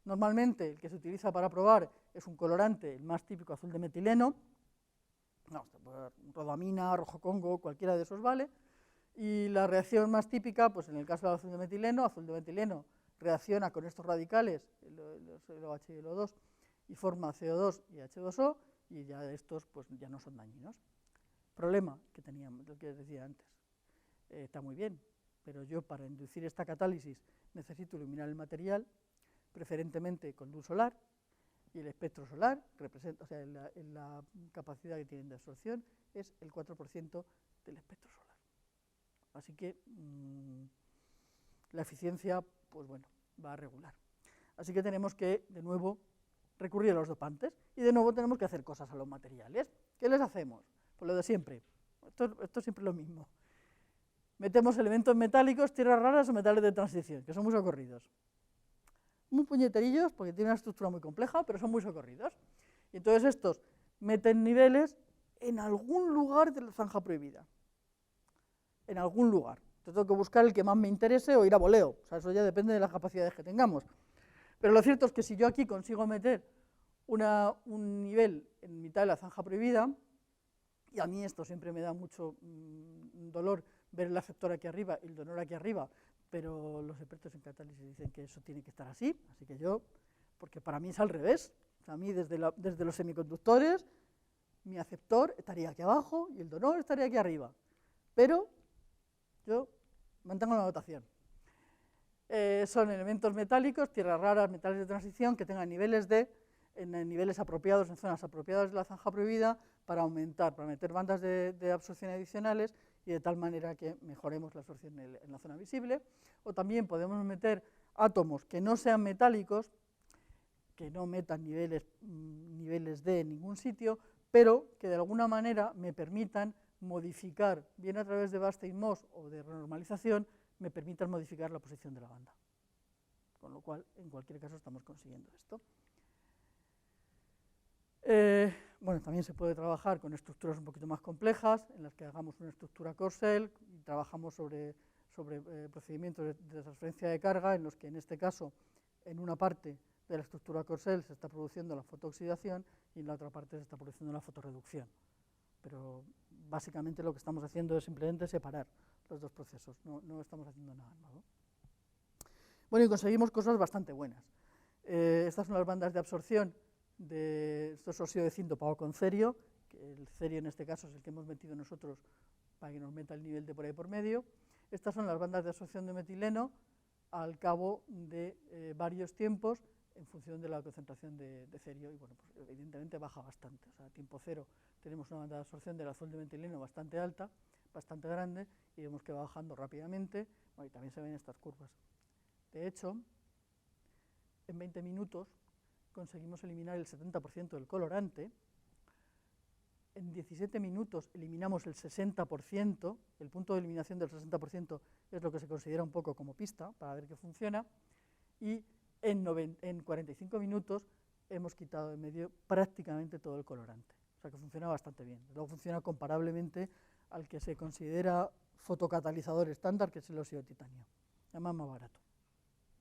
Normalmente el que se utiliza para probar es un colorante, el más típico, azul de metileno, rodamina, rojo congo, cualquiera de esos vale, y la reacción más típica, pues en el caso del azul de metileno reacciona con estos radicales, el OH y el O2, y forma CO2 y H2O, y ya estos pues ya no son dañinos. Problema que teníamos, lo que decía antes, está muy bien, pero yo para inducir esta catálisis necesito iluminar el material, preferentemente con luz solar, y el espectro solar representa, o sea, la capacidad que tienen de absorción es el 4% del espectro solar. Así que la eficiencia, pues bueno, va a regular. Así que tenemos que, de nuevo, recurrir a los dopantes y de nuevo tenemos que hacer cosas a los materiales. ¿Qué les hacemos? Pues lo de siempre. Esto es siempre lo mismo. Metemos elementos metálicos, tierras raras o metales de transición, que son muy socorridos. Muy puñeterillos, porque tienen una estructura muy compleja, pero son muy socorridos. Y entonces estos meten niveles en algún lugar de la zanja prohibida. En algún lugar. Entonces tengo que buscar el que más me interese o ir a voleo. O sea, eso ya depende de las capacidades que tengamos. Pero lo cierto es que si yo aquí consigo meter un nivel en mitad de la zanja prohibida, y a mí esto siempre me da mucho dolor ver el aceptor aquí arriba y el donor aquí arriba, pero los expertos en catálisis dicen que eso tiene que estar así que yo, porque para mí es al revés. O sea, a mí desde los semiconductores, mi aceptor estaría aquí abajo y el donor estaría aquí arriba. Pero yo mantengo la notación. Son elementos metálicos, tierras raras, metales de transición, que tengan en niveles apropiados, en zonas apropiadas de la zanja prohibida, para meter bandas de absorción adicionales y de tal manera que mejoremos la absorción en la zona visible. O también podemos meter átomos que no sean metálicos, que no metan niveles D en ningún sitio, pero que de alguna manera me permitan modificar, bien a través de Weierstrass o de renormalización, me permitan modificar la posición de la banda. Con lo cual, en cualquier caso, estamos consiguiendo esto. Bueno, también se puede trabajar con estructuras un poquito más complejas, en las que hagamos una estructura core-cell y trabajamos sobre procedimientos de transferencia de carga, en los que en este caso, en una parte de la estructura core-cell se está produciendo la fotooxidación y en la otra parte se está produciendo la fotorreducción. Pero básicamente lo que estamos haciendo es simplemente separar los dos procesos, no estamos haciendo nada nuevo. Bueno, y conseguimos cosas bastante buenas. Estas son las bandas de absorción esto es óxido de zinc dopado con cerio, que el cerio en este caso es el que hemos metido nosotros para que nos meta el nivel de por ahí por medio. Estas son las bandas de absorción de metileno al cabo de varios tiempos en función de la concentración de cerio, y bueno, pues evidentemente baja bastante. O sea, a tiempo cero tenemos una banda de absorción del azul de metileno bastante alta, bastante grande, y vemos que va bajando rápidamente. Bueno, y también se ven estas curvas. De hecho, en 20 minutos conseguimos eliminar el 70% del colorante, en 17 minutos eliminamos el 60%, el punto de eliminación del 60% es lo que se considera un poco como pista para ver que funciona, y en 45 minutos hemos quitado de medio prácticamente todo el colorante, o sea que funciona bastante bien. Luego funciona comparablemente al que se considera fotocatalizador estándar, que es el óxido de titanio, además más barato.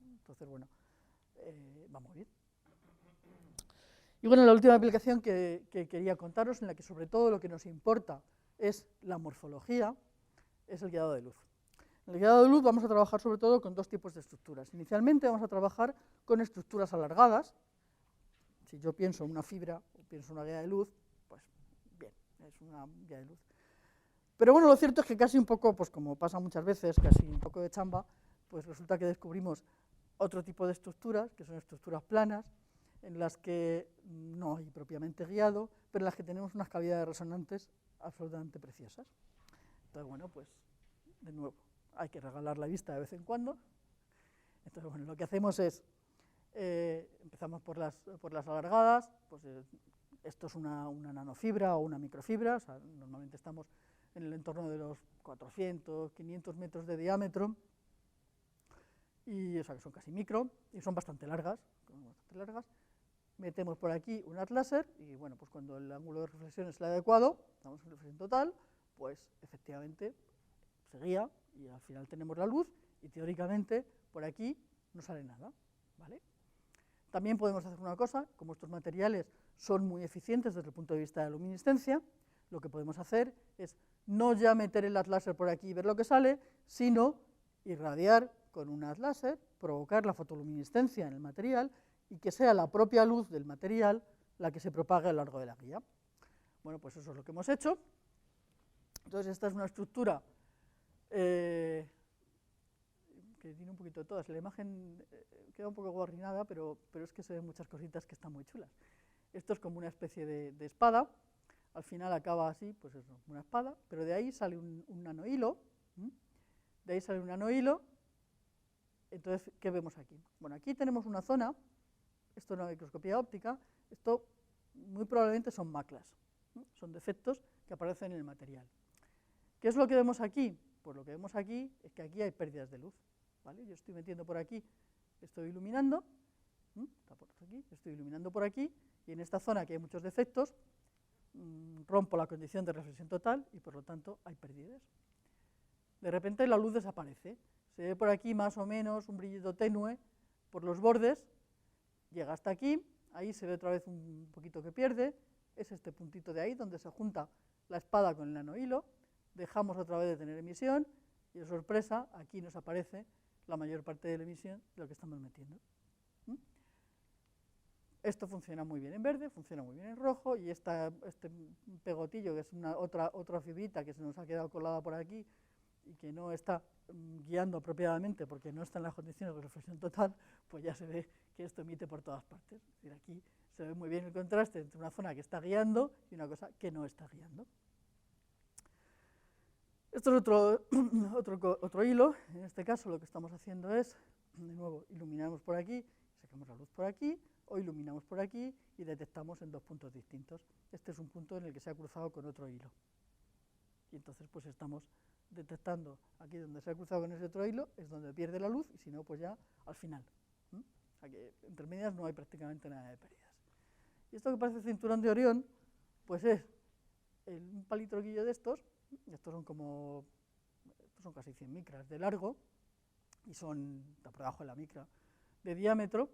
Entonces, bueno, va muy bien. Y bueno, la última aplicación que quería contaros, en la que sobre todo lo que nos importa es la morfología, es el guiado de luz. En el guiado de luz vamos a trabajar sobre todo con dos tipos de estructuras. Inicialmente vamos a trabajar con estructuras alargadas. Si yo pienso en una fibra o pienso en una guía de luz, pues bien, es una guía de luz. Pero bueno, lo cierto es que casi un poco, pues como pasa muchas veces, casi un poco de chamba, pues resulta que descubrimos otro tipo de estructuras, que son estructuras planas, en las que no hay propiamente guiado, pero en las que tenemos unas cavidades resonantes absolutamente preciosas. Entonces, bueno, pues, de nuevo, hay que regalar la vista de vez en cuando. Entonces, bueno, lo que hacemos es, empezamos por las alargadas, pues esto es una nanofibra o una microfibra, o sea, normalmente estamos en el entorno de los 400, 500 metros de diámetro, y o sea, que son casi micro, y son bastante largas. Metemos por aquí un haz láser y bueno, pues cuando el ángulo de reflexión es el adecuado, damos una reflexión total, pues efectivamente se guía y al final tenemos la luz y teóricamente por aquí no sale nada, ¿vale? También podemos hacer una cosa, como estos materiales son muy eficientes desde el punto de vista de la luminiscencia, lo que podemos hacer es no ya meter el haz láser por aquí y ver lo que sale, sino irradiar con un haz láser, provocar la fotoluminiscencia en el material y que sea la propia luz del material la que se propague a lo largo de la guía. Bueno, pues eso es lo que hemos hecho. Entonces esta es una estructura que que tiene un poquito de todas. La imagen queda un poco guarrinada, pero es que se ven muchas cositas que están muy chulas. Esto es como una especie de espada, al final acaba así, pues eso, una espada, pero de ahí sale un nanohilo, de ahí sale un nanohilo. Entonces, ¿qué vemos aquí? Bueno, aquí tenemos una zona, esto es una microscopía óptica, esto muy probablemente son maclas, son defectos que aparecen en el material. ¿Qué es lo que vemos aquí? Pues lo que vemos aquí es que aquí hay pérdidas de luz, ¿vale? Yo estoy metiendo por aquí, estoy iluminando, está por aquí, estoy iluminando por aquí, y en esta zona que hay muchos defectos, rompo la condición de reflexión total y por lo tanto hay pérdidas. De repente la luz desaparece, se ve por aquí más o menos un brillito tenue por los bordes, llega hasta aquí, ahí se ve otra vez un poquito que pierde, es este puntito de ahí donde se junta la espada con el nanohilo, dejamos otra vez de tener emisión y, de sorpresa, aquí nos aparece la mayor parte de la emisión de lo que estamos metiendo. Esto funciona muy bien en verde, funciona muy bien en rojo, y este pegotillo, que es otra fibrita que se nos ha quedado colada por aquí y que no está guiando apropiadamente porque no está en las condiciones de reflexión total, pues ya se ve que esto emite por todas partes. Es decir, aquí se ve muy bien el contraste entre una zona que está guiando y una cosa que no está guiando. Esto es otro hilo. En este caso lo que estamos haciendo es, de nuevo, iluminamos por aquí, sacamos la luz por aquí, o iluminamos por aquí y detectamos en dos puntos distintos. Este es un punto en el que se ha cruzado con otro hilo. Y entonces pues estamos detectando aquí donde se ha cruzado con ese otro hilo, es donde pierde la luz, y si no, pues ya al final. Aquí, entre medias no hay prácticamente nada de pérdidas. Y esto que parece el cinturón de Orión, pues es un palitroquillo de estos son casi 100 micras de largo, y está por debajo de la micra de diámetro.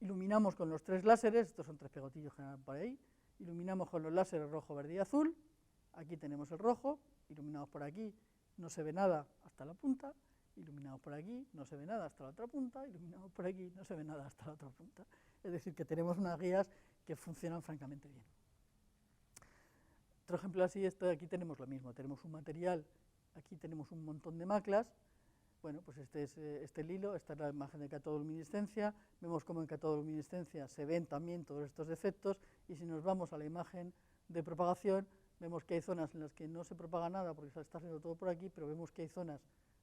Iluminamos con los tres láseres, estos son tres pegotillos que van por ahí, iluminamos con los láseres rojo, verde y azul. Aquí tenemos el rojo, iluminamos por aquí, no se ve nada hasta la punta, iluminamos por aquí, no se ve nada hasta la otra punta, iluminamos por aquí, no se ve nada hasta la otra punta. Es decir, que tenemos unas guías que funcionan francamente bien. Otro ejemplo así, aquí tenemos lo mismo, tenemos un material, aquí tenemos un montón de maclas. Bueno, pues este es el hilo, esta es la imagen de catodoluminiscencia, vemos cómo en catodoluminiscencia se ven también todos estos defectos, y si nos vamos a la imagen de propagación, vemos que hay zonas en las que no se propaga nada porque se está haciendo todo por aquí, pero vemos que hay zonas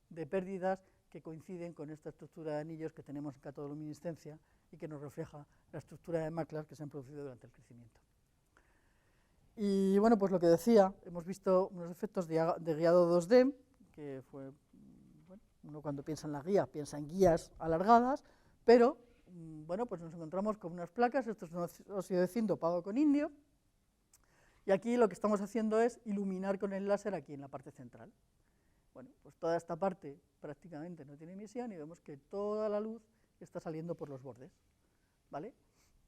de pérdidas que coinciden con esta estructura de anillos que tenemos en catodoluminiscencia y que nos refleja la estructura de maclas que se han producido durante el crecimiento. Y bueno, pues lo que decía, hemos visto unos efectos de guiado 2D, que fue, bueno, uno cuando piensa en la guía, piensa en guías alargadas, pero bueno, pues nos encontramos con unas placas, esto es un óxido de zinc dopado con indio, y aquí lo que estamos haciendo es iluminar con el láser aquí en la parte central. Bueno, pues toda esta parte prácticamente no tiene emisión y vemos que toda la luz está saliendo por los bordes, ¿vale?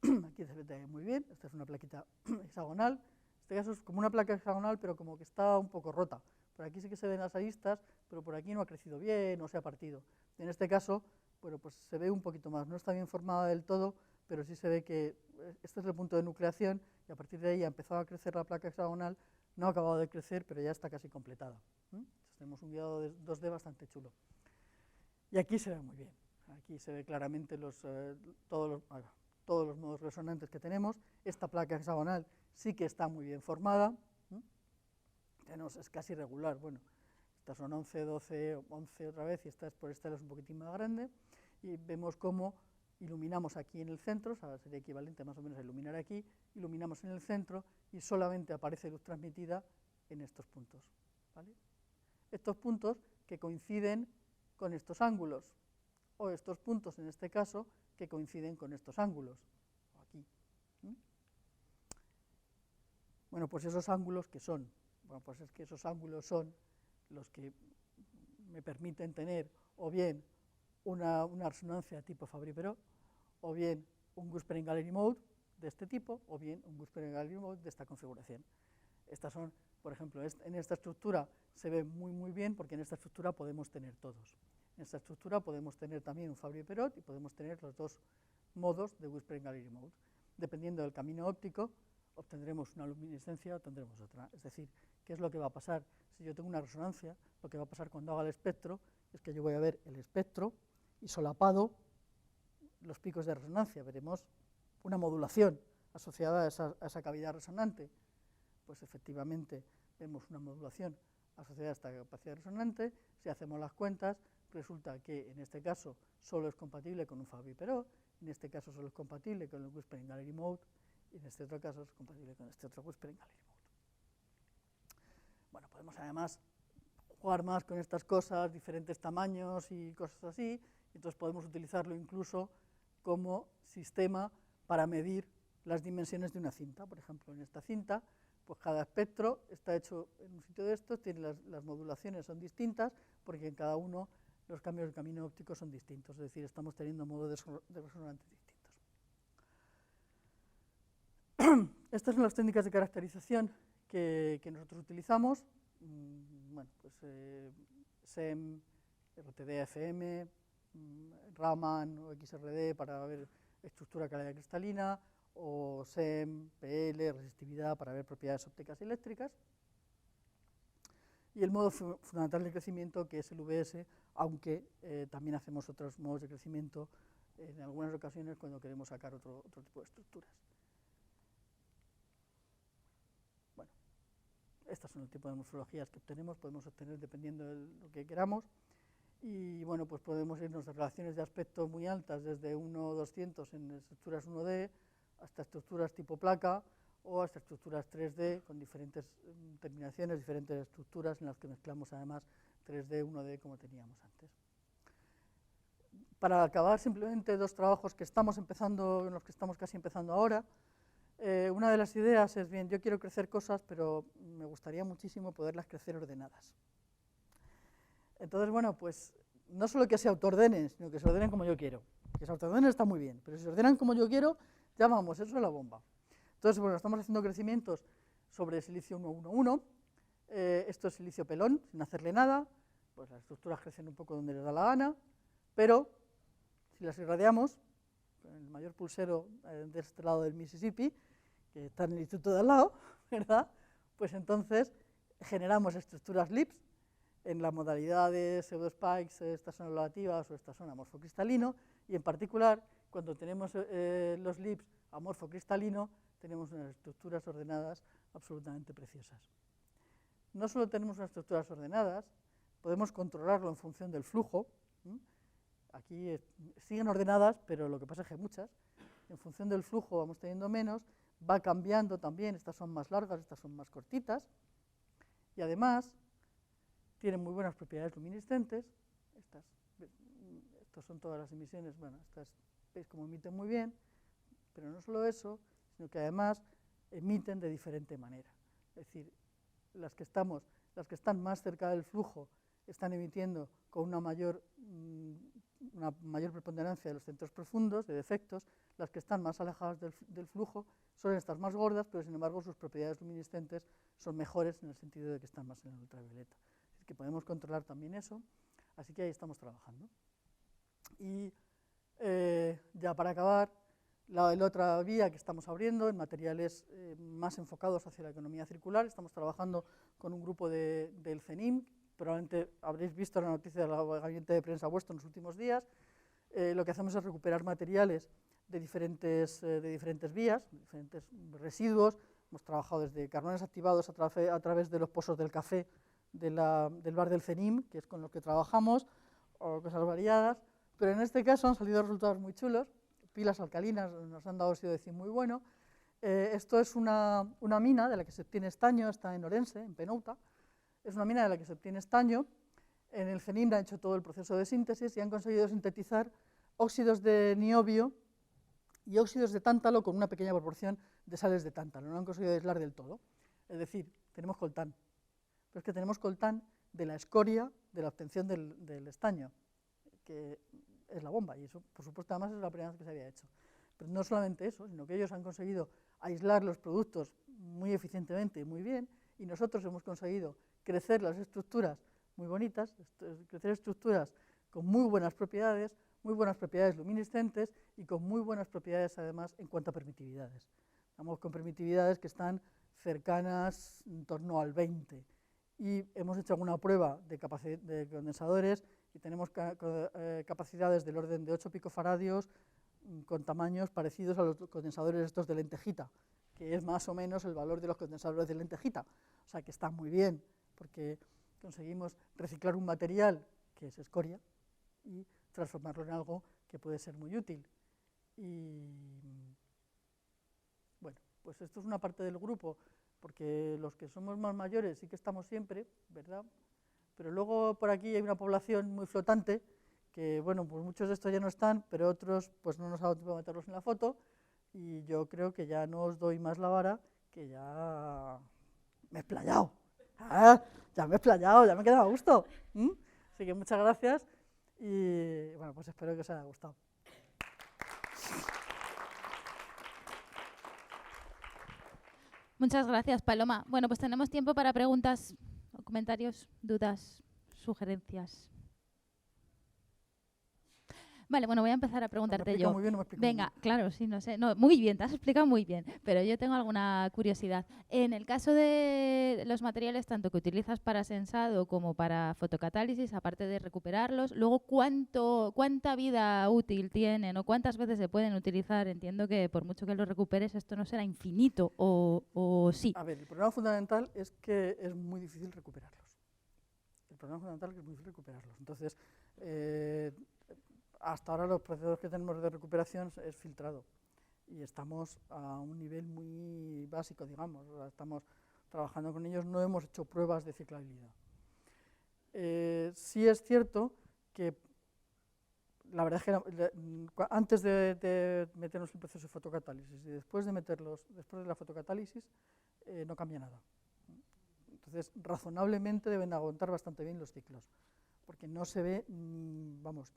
Aquí se ve muy bien, esta es una plaquita hexagonal, en este caso es como una placa hexagonal, pero como que está un poco rota. Por aquí sí que se ven las aristas, pero por aquí no ha crecido bien, no se ha partido. En este caso, bueno, pues se ve un poquito más, no está bien formada del todo, pero sí se ve que este es el punto de nucleación, y a partir de ahí ha empezado a crecer la placa hexagonal, no ha acabado de crecer, pero ya está casi completada. Entonces tenemos un guiado 2D bastante chulo. Y aquí se ve muy bien, aquí se ve claramente todos los modos resonantes que tenemos. Esta placa hexagonal sí que está muy bien formada, es casi regular, bueno, estas son 11, 12, 11 otra vez, y esta es un poquitín más grande, y vemos cómo iluminamos aquí en el centro, o sea, sería equivalente más o menos a iluminar aquí, iluminamos en el centro y solamente aparece luz transmitida en estos puntos, ¿vale? Estos puntos que coinciden con estos ángulos, o estos puntos en este caso que coinciden con estos ángulos, aquí. Bueno, pues esos ángulos que son, bueno, pues es que esos ángulos son los que me permiten tener o bien una resonancia tipo Fabry-Perot, o bien un Guspering Gallery Mode de este tipo, o bien un Guspering Gallery Mode de esta configuración. Estas son, por ejemplo, en esta estructura se ve muy muy bien porque en esta estructura podemos tener todos. En esta estructura podemos tener también un Fabry-Perot y podemos tener los dos modos de Guspering Gallery Mode. Dependiendo del camino óptico, obtendremos una luminiscencia o obtendremos otra. Es decir, ¿qué es lo que va a pasar? Si yo tengo una resonancia, lo que va a pasar cuando haga el espectro es que yo voy a ver el espectro y solapado los picos de resonancia. Veremos una modulación asociada a esa cavidad resonante. Pues efectivamente vemos una modulación asociada a esta capacidad resonante. Si hacemos las cuentas, resulta que en este caso solo es compatible con un Fabry-Perot, en este caso solo es compatible con el Whispering Gallery Mode, y en este otro caso es compatible con este otro Whispering Gallery Mode. Bueno, podemos además jugar más con estas cosas, diferentes tamaños y cosas así, y entonces podemos utilizarlo incluso como sistema para medir las dimensiones de una cinta. Por ejemplo, en esta cinta, pues cada espectro está hecho en un sitio de estos, tiene las modulaciones son distintas, porque en cada uno los cambios de camino óptico son distintos, es decir, estamos teniendo modos de resonantes distintos. Estas son las técnicas de caracterización que nosotros utilizamos. Bueno, pues SEM, RTD-FM, Raman o XRD para ver estructura, calidad cristalina, o SEM, PL, resistividad para ver propiedades ópticas y eléctricas. Y el modo fundamental de crecimiento, que es el VS, aunque también hacemos otros modos de crecimiento en algunas ocasiones cuando queremos sacar otro tipo de estructuras. Bueno, estas son el tipo de morfologías que obtenemos, podemos obtener dependiendo de lo que queramos. Y bueno, pues podemos irnos de relaciones de aspecto muy altas, desde 1-200 en estructuras 1D, hasta estructuras tipo placa, o hasta estructuras 3D con diferentes terminaciones, diferentes estructuras en las que mezclamos además 3D, 1D como teníamos antes. Para acabar, simplemente dos trabajos que estamos empezando, en los que estamos casi empezando ahora. Una de las ideas es, bien, yo quiero crecer cosas, pero me gustaría muchísimo poderlas crecer ordenadas. Entonces, bueno, pues no solo que se autoordenen, sino que se ordenen como yo quiero. Que se autoordenen está muy bien, pero si se ordenan como yo quiero, ya vamos, eso es la bomba. Entonces, bueno, estamos haciendo crecimientos sobre silicio 111. Esto es silicio pelón, sin hacerle nada. Pues las estructuras crecen un poco donde les da la gana, pero si las irradiamos, con el mayor pulsero de este lado del Mississippi, que está en el instituto de al lado, ¿verdad? Pues entonces generamos estructuras LIPS en la modalidad de pseudospikes, estas son relativas o estas son amorfo cristalino, y en particular, cuando tenemos los LIPS amorfo cristalino, tenemos unas estructuras ordenadas absolutamente preciosas. No solo tenemos unas estructuras ordenadas, podemos controlarlo en función del flujo. Aquí siguen ordenadas, pero lo que pasa es que hay muchas. En función del flujo vamos teniendo menos, va cambiando también, estas son más largas, estas son más cortitas, y además tienen muy buenas propiedades luminiscentes. Estas son todas las emisiones, bueno, estas veis cómo emiten muy bien, pero no solo eso, sino que además emiten de diferente manera. Es decir, las que están más cerca del flujo están emitiendo con una mayor preponderancia de los centros profundos, de defectos. Las que están más alejadas del flujo suelen estar más gordas, pero sin embargo sus propiedades luminiscentes son mejores en el sentido de que están más en el ultravioleta. Es que podemos controlar también eso, así que ahí estamos trabajando. Y ya para acabar, la otra vía que estamos abriendo en materiales más enfocados hacia la economía circular, estamos trabajando con un grupo del CENIM, probablemente habréis visto la noticia del gabinete de prensa vuestro en los últimos días. Lo que hacemos es recuperar materiales de diferentes vías, diferentes residuos. Hemos trabajado desde carbones activados a través de los pozos del café del bar del CENIM, que es con los que trabajamos, o cosas variadas, pero en este caso han salido resultados muy chulos. Pilas alcalinas nos han dado óxido de zinc muy bueno. Esto es una mina de la que se obtiene estaño, está en Orense, en Penouta. Es una mina de la que se obtiene estaño. En el CENIM han hecho todo el proceso de síntesis y han conseguido sintetizar óxidos de niobio y óxidos de tántalo con una pequeña proporción de sales de tántalo. No han conseguido aislar del todo. Es decir, tenemos coltán. Pero es que tenemos coltán de la escoria de la obtención del estaño, que es la bomba, y eso, por supuesto, además es la primera vez que se había hecho. Pero no solamente eso, sino que ellos han conseguido aislar los productos muy eficientemente y muy bien, y nosotros hemos conseguido crecer las estructuras muy bonitas, crecer estructuras con muy buenas propiedades luminiscentes y con muy buenas propiedades, además, en cuanto a permitividades. Estamos con permitividades que están cercanas en torno al 20, y hemos hecho alguna prueba de condensadores y tenemos capacidades del orden de 8 picofaradios con tamaños parecidos a los condensadores estos de lentejita, que es más o menos el valor de los condensadores de lentejita. O sea que está muy bien, porque conseguimos reciclar un material que es escoria y transformarlo en algo que puede ser muy útil. Y bueno, pues esto es una parte del grupo, porque los que somos más mayores sí que estamos siempre, ¿verdad? Pero luego por aquí hay una población muy flotante, que bueno, pues muchos de estos ya no están, pero otros pues no nos ha dado tiempo de meterlos en la foto, y yo creo que ya no os doy más la vara, que ya me he explayado. Ya me he explayado, ya me he quedado a gusto. Así que muchas gracias y bueno, pues espero que os haya gustado. Muchas gracias, Paloma. Bueno, pues tenemos tiempo para preguntas, comentarios, dudas, sugerencias. Vale, bueno, voy a empezar a preguntarte yo. Muy bien, no me explico Venga, muy bien. claro, sí, no sé. No, muy bien, te has explicado muy bien, pero yo tengo alguna curiosidad. En el caso de los materiales, tanto que utilizas para sensado como para fotocatálisis, aparte de recuperarlos, luego cuánta vida útil tienen o cuántas veces se pueden utilizar. Entiendo que por mucho que los recuperes, esto no será infinito, o sí. A ver, el problema fundamental es que es muy difícil recuperarlos. El problema fundamental es que es muy difícil recuperarlos. Entonces, hasta ahora los procesos que tenemos de recuperación es filtrado y estamos a un nivel muy básico, digamos. O sea, estamos trabajando con ellos, no hemos hecho pruebas de ciclabilidad. Sí es cierto que la verdad es que antes de meternos en el proceso de fotocatálisis y después de la fotocatálisis, no cambia nada. Entonces, razonablemente deben aguantar bastante bien los ciclos, porque no se ve,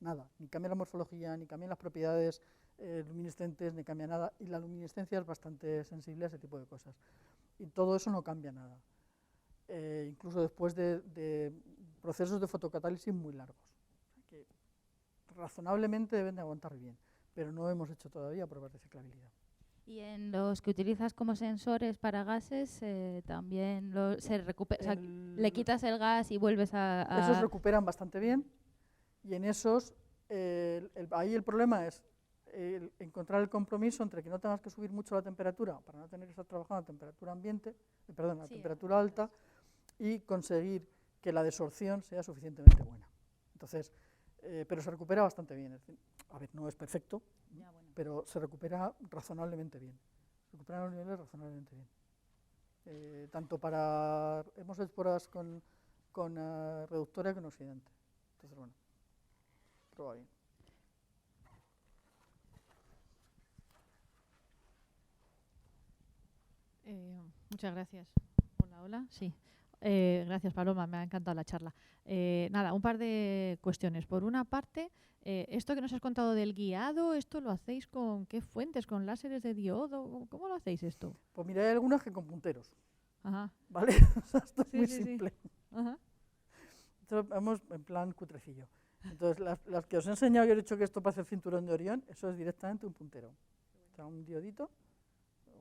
nada, ni cambia la morfología, ni cambian las propiedades luminiscentes, ni cambia nada, y la luminiscencia es bastante sensible a ese tipo de cosas. Y todo eso no cambia nada, incluso después de procesos de fotocatálisis muy largos. O sea que razonablemente deben de aguantar bien, pero no hemos hecho todavía pruebas de ciclabilidad. Y en los que utilizas como sensores para gases, también se recupera, o sea, le quitas el gas y vuelves a... Esos recuperan bastante bien, y en esos, ahí el problema es encontrar el compromiso entre que no tengas que subir mucho la temperatura para no tener que estar trabajando a temperatura ambiente, a temperatura alta, y conseguir que la desorción sea suficientemente buena. Entonces, pero se recupera bastante bien. A ver, no es perfecto, pero se recupera razonablemente bien. Se recuperan los niveles razonablemente bien. Tanto para... Hemos hecho pruebas con reductora y con oxidante. Entonces, bueno, prueba bien. Muchas gracias. Hola, sí. Gracias, Paloma, me ha encantado la charla. Nada, un par de cuestiones. Por una parte, esto que nos has contado del guiado, ¿esto lo hacéis con qué fuentes? ¿Con láseres de diodo? ¿Cómo lo hacéis esto? Pues mira, hay algunas que con punteros. Ajá. ¿Vale? O sea, esto es muy simple. Ajá. Entonces, vamos en plan cutrecillo. Entonces, las que os he enseñado y he dicho que esto para hacer cinturón de Orión, eso es directamente un puntero. O sea, un diodito,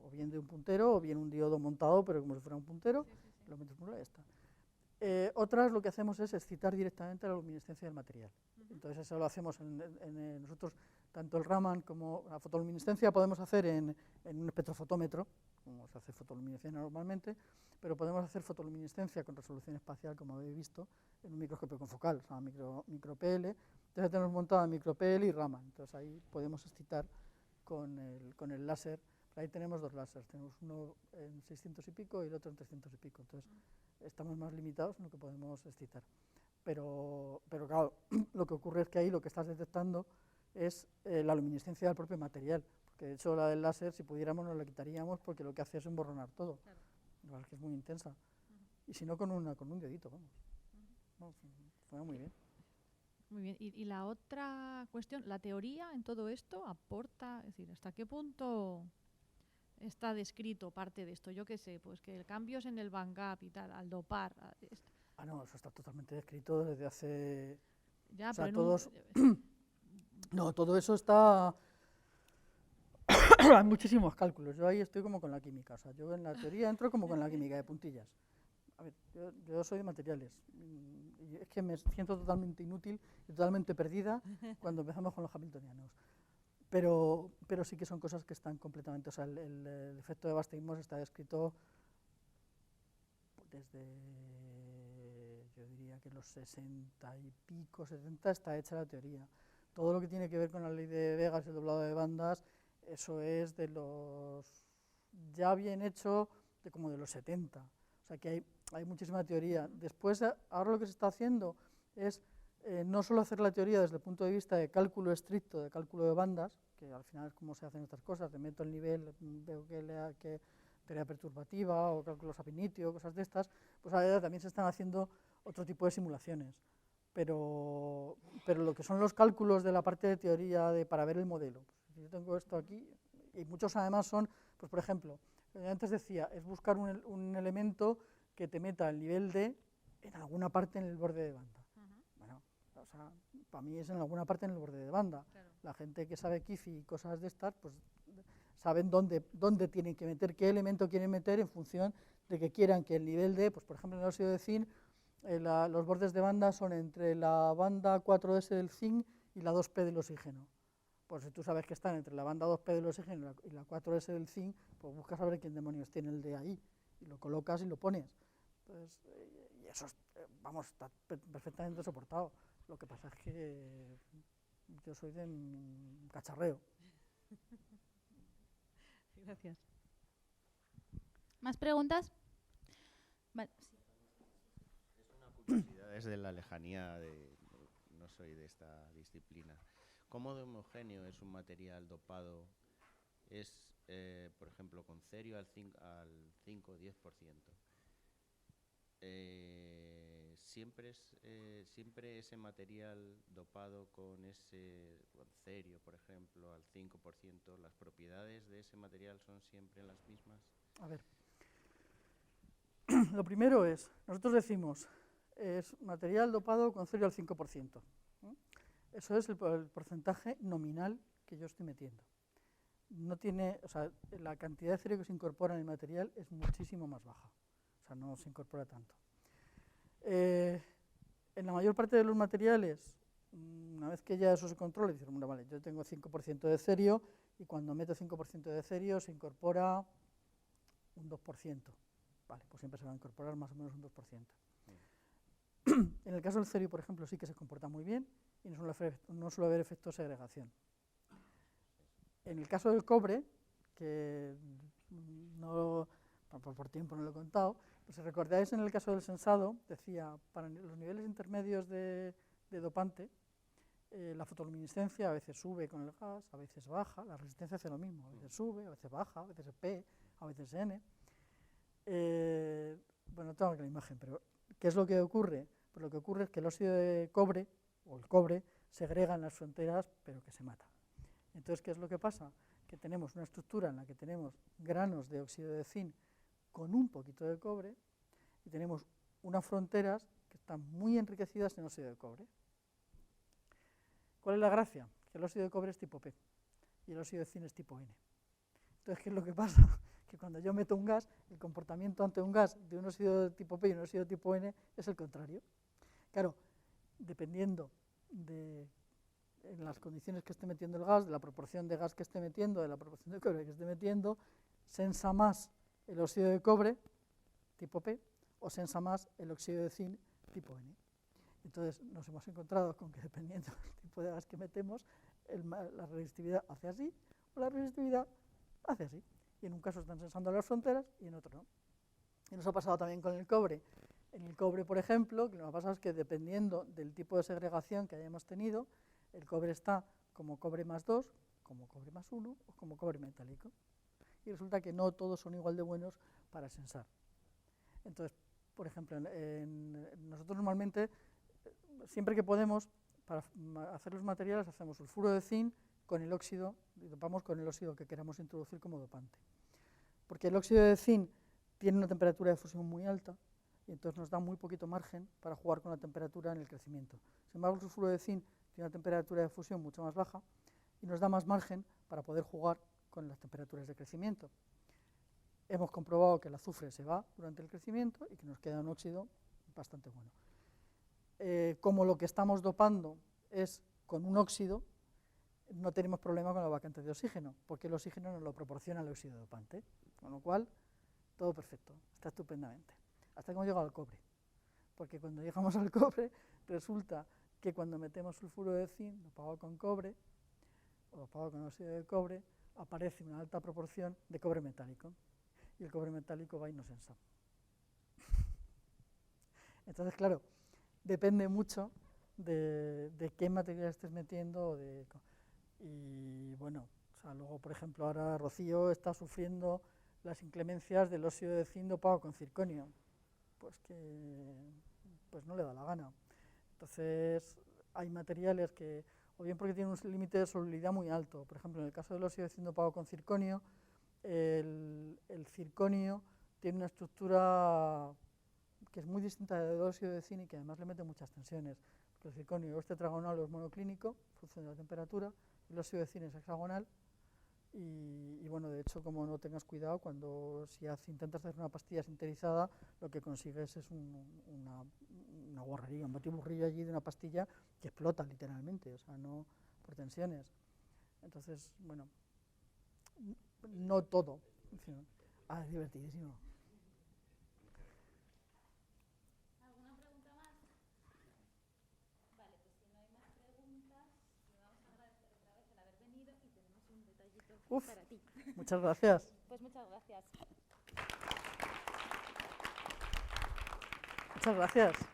o bien de un puntero, o bien un diodo montado, pero como si fuera un puntero, lo metes por ahí y ya está. Otras lo que hacemos es excitar directamente la luminiscencia del material. Entonces eso lo hacemos nosotros, tanto el Raman como la fotoluminiscencia podemos hacer en un espectrofotómetro, como se hace fotoluminiscencia normalmente, pero podemos hacer fotoluminiscencia con resolución espacial, como habéis visto, en un microscopio confocal, o sea, micro-PL. Entonces tenemos montado micro-PL y Raman, entonces ahí podemos excitar con el láser. Ahí tenemos dos láseres, tenemos uno en 600 y pico y el otro en 300 y pico, entonces estamos más limitados en lo que podemos excitar. Pero claro, lo que ocurre es que ahí lo que estás detectando es la luminiscencia del propio material, porque de hecho la del láser, si pudiéramos, nos la quitaríamos porque lo que hace es emborronar todo. Claro. La verdad es que es muy intensa. Y si no, con un dedito, vamos. Funciona muy bien. Muy bien. Y la otra cuestión, la teoría en todo esto aporta, es decir, ¿hasta qué punto está descrito parte de esto? Yo qué sé, pues que cambios en el band gap y tal, al dopar. No, eso está totalmente descrito desde hace... Ya, o sea, pero todos... No, todo eso está... Hay muchísimos cálculos. Yo ahí estoy como con la química. O sea, yo en la teoría entro como con la química de puntillas. A ver, yo soy de materiales y es que me siento totalmente inútil y totalmente perdida cuando empezamos con los hamiltonianos. Pero sí que son cosas que están completamente, o sea, el efecto de Weierstrass está descrito desde, yo diría que los 60 y pico, 70 está hecha la teoría. Todo lo que tiene que ver con la ley de Vegas y el doblado de bandas, eso es de los ya bien hecho de como de los 70. O sea que hay muchísima teoría. Después, ahora lo que se está haciendo es no solo hacer la teoría desde el punto de vista de cálculo estricto, de cálculo de bandas, que al final es como se hacen estas cosas, le meto el nivel, veo que teoría perturbativa o cálculos ab initio, cosas de estas, pues ahora también se están haciendo otro tipo de simulaciones. Pero lo que son los cálculos de la parte de teoría para ver el modelo, pues yo tengo esto aquí, y muchos además son, pues por ejemplo, antes decía, es buscar un elemento que te meta el nivel D en alguna parte en el borde de banda. Bueno, o sea, para mí es en alguna parte en el borde de banda. Claro. La gente que sabe Kifi y cosas de estas, pues saben dónde tienen que meter, qué elemento quieren meter en función de que quieran que el nivel D, pues por ejemplo en el óxido de zinc, los bordes de banda son entre la banda 4S del zinc y la 2P del oxígeno. Pues si tú sabes que están entre la banda 2P del oxígeno y la 4S del zinc, pues buscas saber quién demonios tiene el D ahí, y lo colocas y lo pones. Entonces, y eso vamos, está perfectamente soportado. Lo que pasa es que yo soy de cacharreo. Gracias. ¿Más preguntas? Vale. Sí. Es una curiosidad desde la lejanía, no soy de esta disciplina. ¿Cómo de homogéneo es un material dopado? Es, por ejemplo, con cerio al 5 o 10%. Siempre ese material dopado con cerio, por ejemplo, al 5%, ¿las propiedades de ese material son siempre las mismas? A ver, lo primero es, nosotros decimos, es material dopado con cerio al 5%. Eso es el porcentaje nominal que yo estoy metiendo. No tiene, o sea, la cantidad de cerio que se incorpora en el material es muchísimo más baja. O sea, no se incorpora tanto. En la mayor parte de los materiales, una vez que ya eso se controla, dicen, bueno, vale, yo tengo 5% de cerio y cuando meto 5% de cerio se incorpora un 2%. Vale, pues siempre se va a incorporar más o menos un 2%. En el caso del cerio, por ejemplo, sí que se comporta muy bien y no suele haber efecto de segregación. En el caso del cobre, que no, por tiempo no lo he contado, pues si recordáis en el caso del sensado, decía, para los niveles intermedios de dopante, la fotoluminiscencia a veces sube con el gas, a veces baja, la resistencia hace lo mismo, a veces sube, a veces baja, a veces es P, a veces es N. Bueno, no tengo aquí la imagen, pero ¿qué es lo que ocurre? Pues lo que ocurre es que el óxido de cobre, o el cobre, segrega en las fronteras, pero que se mata. Entonces, ¿qué es lo que pasa? Que tenemos una estructura en la que tenemos granos de óxido de zinc con un poquito de cobre y tenemos unas fronteras que están muy enriquecidas en óxido de cobre. ¿Cuál es la gracia? Que el óxido de cobre es tipo P y el óxido de zinc es tipo N. Entonces, ¿qué es lo que pasa? Que cuando yo meto un gas, el comportamiento ante un gas de un óxido de tipo P y un óxido de tipo N es el contrario. Claro, dependiendo de en las condiciones que esté metiendo el gas, de la proporción de gas que esté metiendo, de la proporción de cobre que esté metiendo, sensa más el óxido de cobre tipo P o sensa más el óxido de zinc tipo N. Entonces nos hemos encontrado con que dependiendo del tipo de gas que metemos, la resistividad hace así o la resistividad hace así. Y en un caso están sensando las fronteras y en otro no. Y nos ha pasado también con el cobre. En el cobre, por ejemplo, lo que nos ha pasado es que dependiendo del tipo de segregación que hayamos tenido, el cobre está como cobre más 2, como cobre más 1 o como cobre metálico. Y resulta que no todos son igual de buenos para sensar. Entonces, por ejemplo, nosotros normalmente, siempre que podemos, para hacer los materiales, hacemos sulfuro de zinc con el óxido, y dopamos con el óxido que queramos introducir como dopante. Porque el óxido de zinc tiene una temperatura de fusión muy alta, y entonces nos da muy poquito margen para jugar con la temperatura en el crecimiento. Sin embargo, el sulfuro de zinc tiene una temperatura de fusión mucho más baja y nos da más margen para poder jugar con las temperaturas de crecimiento. hemos comprobado que el azufre se va durante el crecimiento y que nos queda un óxido bastante bueno. Como lo que estamos dopando es con un óxido, no tenemos problema con la vacante de oxígeno, porque el oxígeno nos lo proporciona el óxido dopante, con lo cual todo perfecto, está estupendamente. Hasta que hemos llegado al cobre, porque cuando llegamos al cobre resulta que cuando metemos sulfuro de zinc dopado con cobre o dopado con óxido de cobre, aparece una alta proporción de cobre metálico, y el cobre metálico va y nos ensama. Entonces, claro, depende mucho de qué material estés metiendo. Y bueno, o sea, luego, por ejemplo, ahora Rocío está sufriendo las inclemencias del óxido de zinc dopado con circonio, pues que pues no le da la gana. Entonces, hay materiales que, o bien porque tienen un límite de solubilidad muy alto, por ejemplo, en el caso del óxido de zinc dopado con circonio, el circonio tiene una estructura que es muy distinta del óxido de zinc y que además le mete muchas tensiones. Porque el circonio es tetragonal o es monoclínico, en función de la temperatura, el óxido de zinc es hexagonal, y bueno, de hecho, como no tengas cuidado, si intentas hacer una pastilla sinterizada, lo que consigues es una guarrería, un batiburrillo allí de una pastilla que explota literalmente, o sea, no por tensiones. Entonces, bueno, no todo. Es divertidísimo. ¿Alguna pregunta más? Vale, pues si no hay más preguntas, le vamos a agradecer otra vez el haber venido y tenemos un detallito para ti. Muchas gracias. Pues muchas gracias. Muchas gracias.